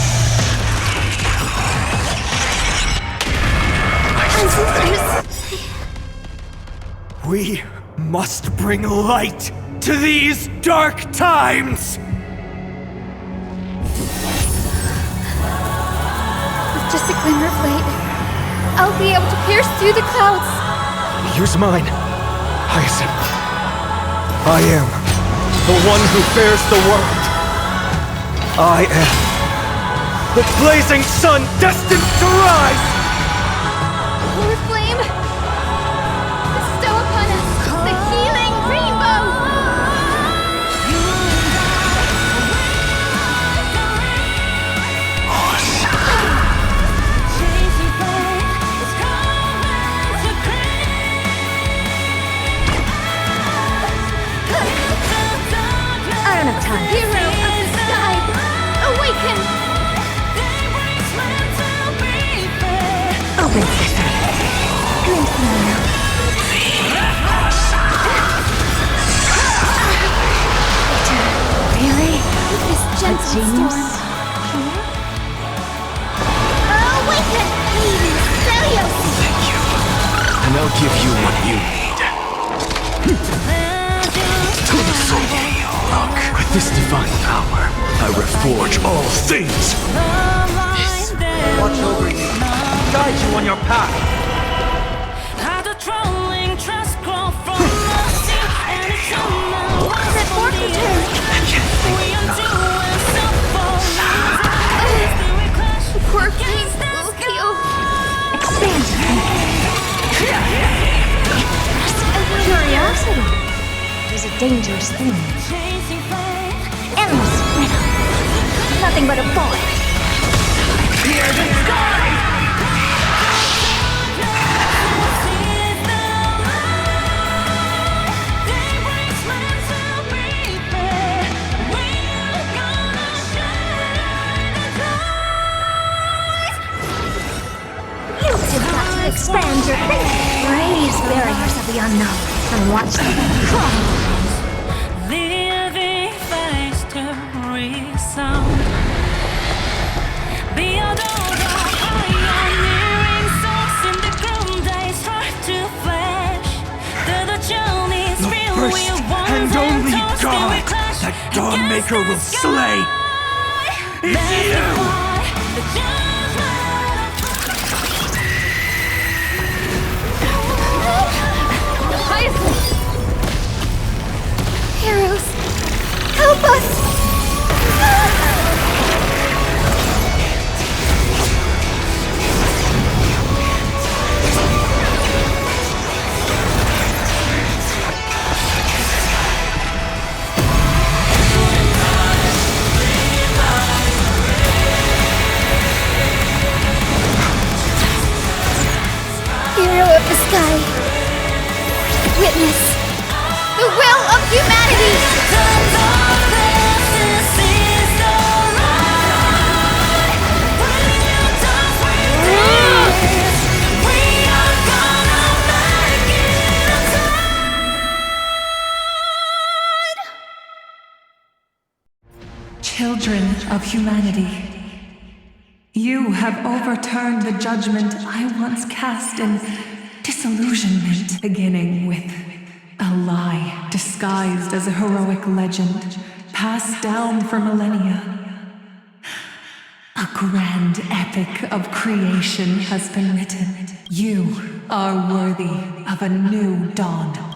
We must bring light to these dark times! With just a glimmer of light, I'll be able to pierce through the clouds. Use mine, Hyacinth. I am the one who bears the world. I am the blazing sun destined to rise! Lord Flame, bestow upon us the healing rainbow! I don't have time. Hero of the sky, awaken! Open sesame. Glimpse the unknown. Really? With this gentle storm. Awaken, Lady Celios! Thank you. And I'll give you what you need. To the soul. Look, with this divine power, I reforge all things. Watch over you, guide you on your path. That fork return! The poor beast will heal. Expand your thinking. Curiosity is a dangerous thing. Endless freedom. Nothing but a bullet. Hear the sky! You've got to expand your thinking. Raise barriers of the unknown and watch them crumble. Living face to resound. Beyond all the pioneering souls in the ground days hard to flash. The journey's real, First we want and only them to God still clash that Dawnmaker will slay is you! Hyacinth! Heroes, help us! Hero of the sky, witness the will of humanity! Children of humanity, you have overturned the judgment I once cast in disillusionment, beginning with a lie disguised as a heroic legend passed down for millennia. A grand epic of creation has been written. You are worthy of a new dawn.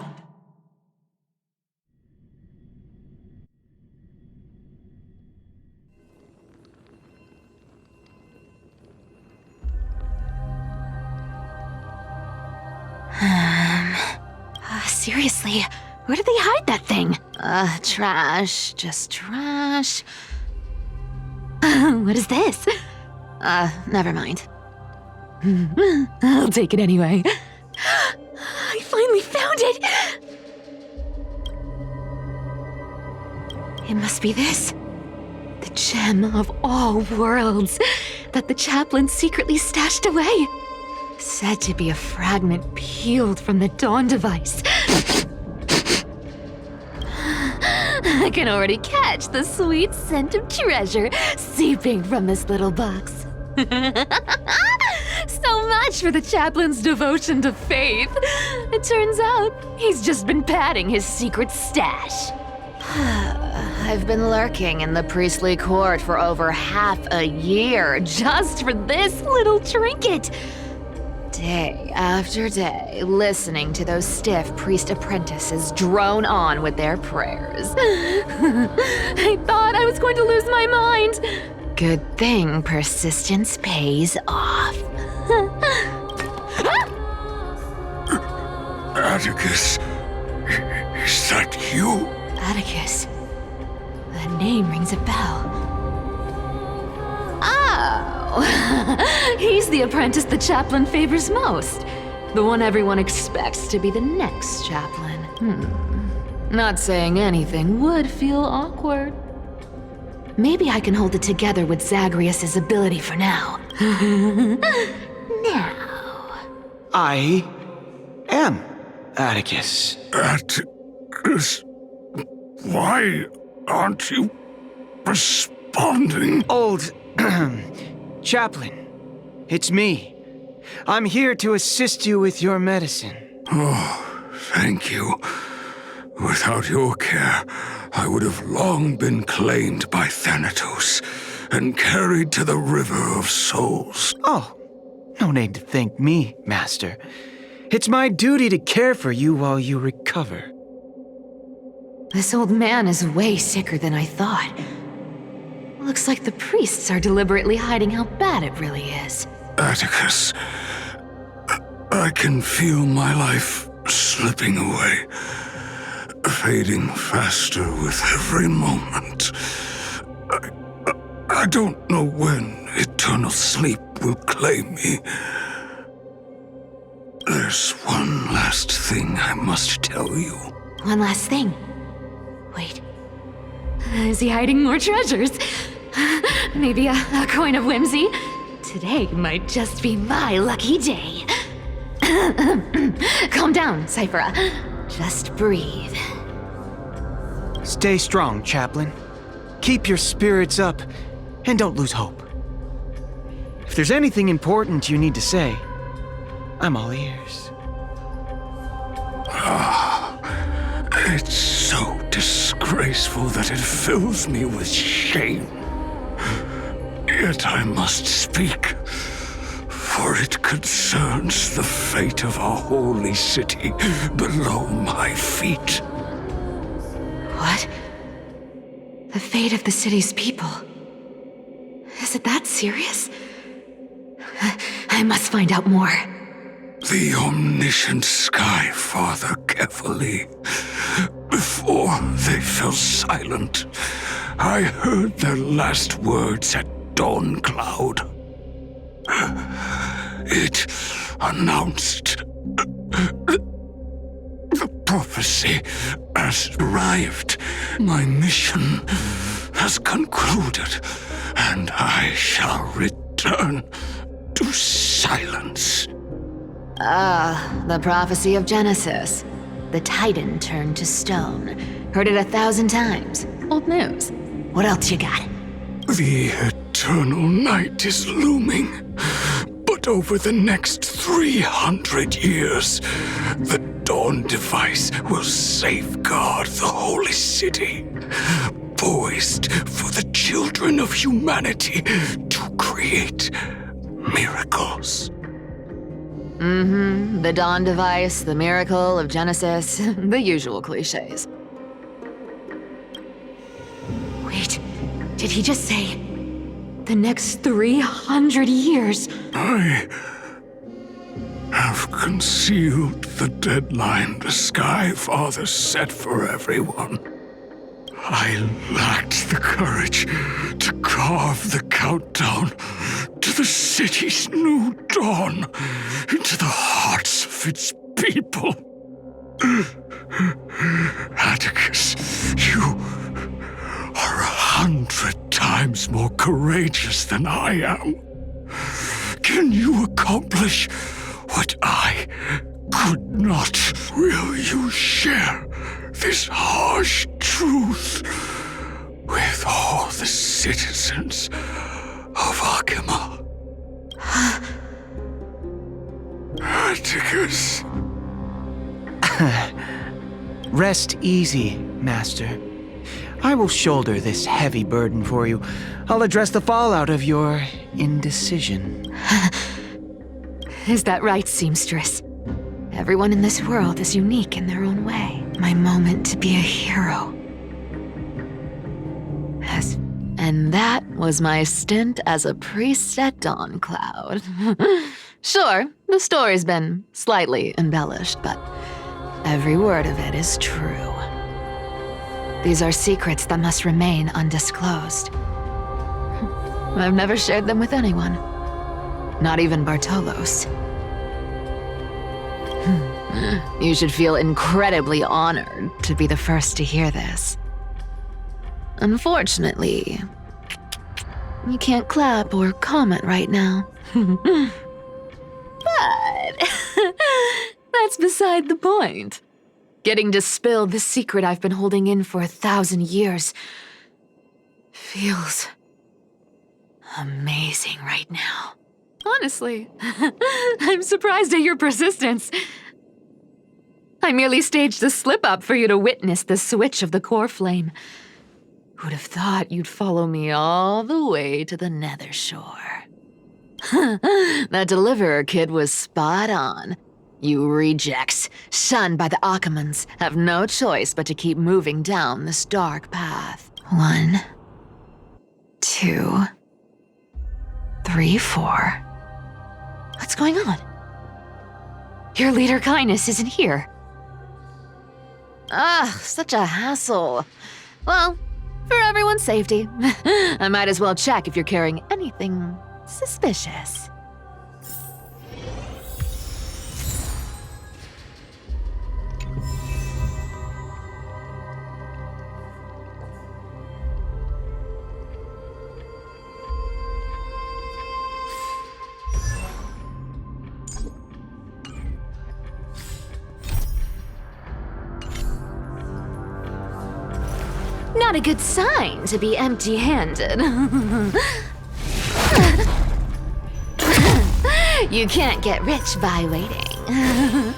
Seriously, where did they hide that thing? Trash. Just trash. What is this? Never mind. I'll take it anyway. I finally found it! It must be this. The gem of all worlds that the chaplain secretly stashed away. said to be a fragment peeled from the Dawn device. I can already catch the sweet scent of treasure seeping from this little box. So much for the chaplain's devotion to faith. It turns out he's just been padding his secret stash. I've been lurking in the priestly court for over half a year just for this little trinket. Day after day, listening to those stiff priest apprentices drone on with their prayers. I thought I was going to lose my mind. Good thing persistence pays off. Atticus, is that you? Atticus. The name rings a bell. Oh, he's the apprentice the chaplain favors most. The one everyone expects to be the next chaplain. Not saying anything would feel awkward. Maybe I can hold it together with Zagreus' ability for now. Now. I am Atticus. Atticus? Why aren't you responding? Old chaplain, it's me. I'm here to assist you with your medicine. Oh, thank you. Without your care, I would have long been claimed by Thanatos and carried to the River of Souls. Oh, no need to thank me, Master. It's my duty to care for you while you recover. This old man is way sicker than I thought. Looks like the priests are deliberately hiding how bad it really is. Atticus, I can feel my life slipping away, fading faster with every moment. I don't know when eternal sleep will claim me. There's one last thing I must tell you. One last thing. Wait. Is he hiding more treasures? Maybe a coin of whimsy? Today might just be my lucky day. Calm down, Cyphera. Just breathe. Stay strong, chaplain. Keep your spirits up, and don't lose hope. If there's anything important you need to say, I'm all ears. It's so disgraceful that it fills me with shame. Yet I must speak, for it concerns the fate of our holy city below my feet. What? The fate of the city's people? Is it that serious? I must find out more. The omniscient Sky Father carefully. Before they fell silent, I heard their last words at Dawn Cloud. It announced the prophecy has arrived. My mission has concluded, and I shall return to silence. The prophecy of Genesis. The Titan turned to stone. Heard it 1,000 times. Old news. What else you got? The eternal night is looming. But over the next 300 years, the Dawn device will safeguard the holy city, poised for the children of humanity to create miracles. The Dawn device, the miracle of Genesis, the usual cliches. Wait, did he just say the next 300 years? I have concealed the deadline the Sky Father set for everyone. I lacked the courage to carve the countdown to the city's new dawn into the hearts of its people. Atticus, you are 100 times more courageous than I am. Can you accomplish But I could not. Will you share this harsh truth with all the citizens of Akima? Atticus. Rest easy, Master. I will shoulder this heavy burden for you. I'll address the fallout of your indecision. Is that right, seamstress? Everyone in this world is unique in their own way. My moment to be a hero. Yes. And that was my stint as a priest at Dawn Cloud. Sure, the story's been slightly embellished, but every word of it is true. These are secrets that must remain undisclosed. I've never shared them with anyone. Not even Bartolos. You should feel incredibly honored to be the first to hear this. Unfortunately, you can't clap or comment right now. But that's beside the point. Getting to spill the secret I've been holding in for 1,000 years feels amazing right now. Honestly, I'm surprised at your persistence. I merely staged the slip-up for you to witness the switch of the core flame. Who'd have thought you'd follow me all the way to the Nether Shore? That Deliverer kid was spot on. You rejects, shunned by the Akamans, have no choice but to keep moving down this dark path. 1, 2, 3, 4. What's going on? Your leader Kindness isn't here. Such a hassle. Well, for everyone's safety, I might as well check if you're carrying anything suspicious. Not a good sign to be empty-handed. You can't get rich by waiting.